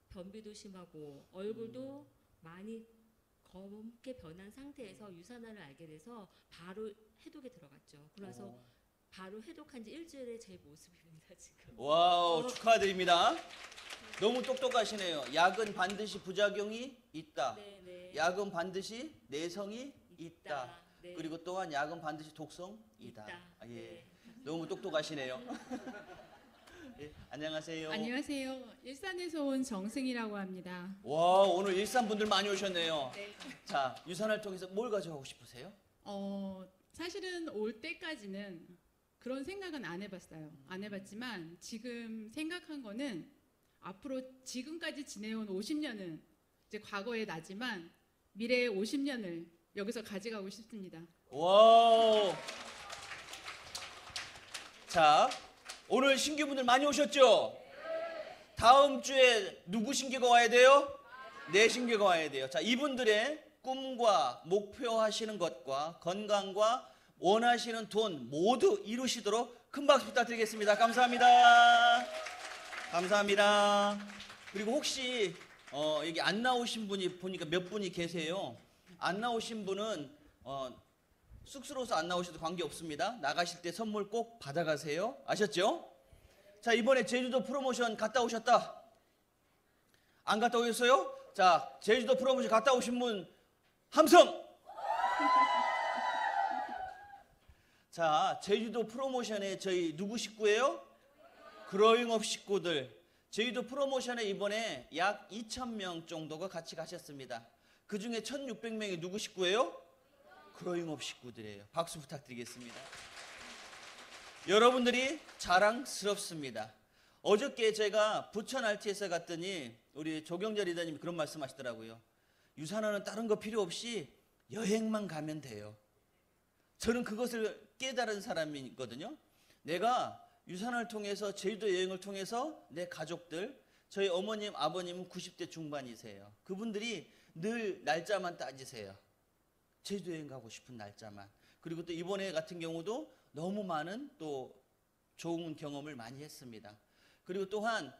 변비도 심하고 얼굴도 많이 검게 변한 상태에서 유산화를 알게 돼서 바로 해독에 들어갔죠. 그래서 바로 해독한 지 일주일에 제 모습입니다, 지금. 와우, 축하드립니다. 너무 똑똑하시네요. 약은 반드시 부작용이 있다. 네. 약은 반드시 내성이 있다. 네. 그리고 또한 약은 반드시 독성이다. 아, 예. 네. 너무 똑똑하시네요. 예, 안녕하세요. 안녕하세요. 일산에서 온 정승이라고 합니다. 와, 오늘 일산 분들 많이 오셨네요. 자, 유산을 통해서 뭘 가져가고 싶으세요? 사실은 올 때까지는 그런 생각은 안 해봤어요. 안 해봤지만 지금 생각한 거는 앞으로 지금까지 지내온 50년은 이제 과거의 나지만 미래의 50년을 여기서 가져가고 싶습니다. 와우. 자, 오늘 신규분들 많이 오셨죠? 다음 주에 누구 신규가 와야 돼요? 네 신규가 와야 돼요. 자, 이분들의 꿈과 목표 하시는 것과 건강과 원하시는 돈 모두 이루시도록 큰 박수 부탁드리겠습니다. 감사합니다. 감사합니다. 그리고 혹시 여기 안 나오신 분이 보니까 몇 분이 계세요. 안 나오신 분은 쑥스러워서 안 나오셔도 관계없습니다. 나가실 때 선물 꼭 받아가세요. 아셨죠? 자, 이번에 제주도 프로모션 갔다 오셨다. 안 갔다 오셨어요? 자, 제주도 프로모션 갔다 오신 분 함성! 자, 제주도 프로모션에 저희 누구 식구예요? 그로잉업 식구들. 제주도 프로모션에 이번에 약 2,000명 정도가 같이 가셨습니다. 그 중에 1,600명이 누구 식구예요? 그로잉업 식구들이에요. 박수 부탁드리겠습니다. 여러분들이 자랑스럽습니다. 어저께 제가 부천 RTS에 갔더니 우리 조경재 리더님이 그런 말씀 하시더라고요. 유산화는 다른 거 필요 없이 여행만 가면 돼요. 저는 그것을 깨달은 사람이거든요. 내가 유산화를 통해서 제주도 여행을 통해서 내 가족들, 저희 어머님, 아버님은 90대 중반이세요. 그분들이 늘 날짜만 따지세요. 제주도 여행 가고 싶은 날짜만. 그리고 또 이번에 같은 경우도 너무 많은 또 좋은 경험을 많이 했습니다. 그리고 또한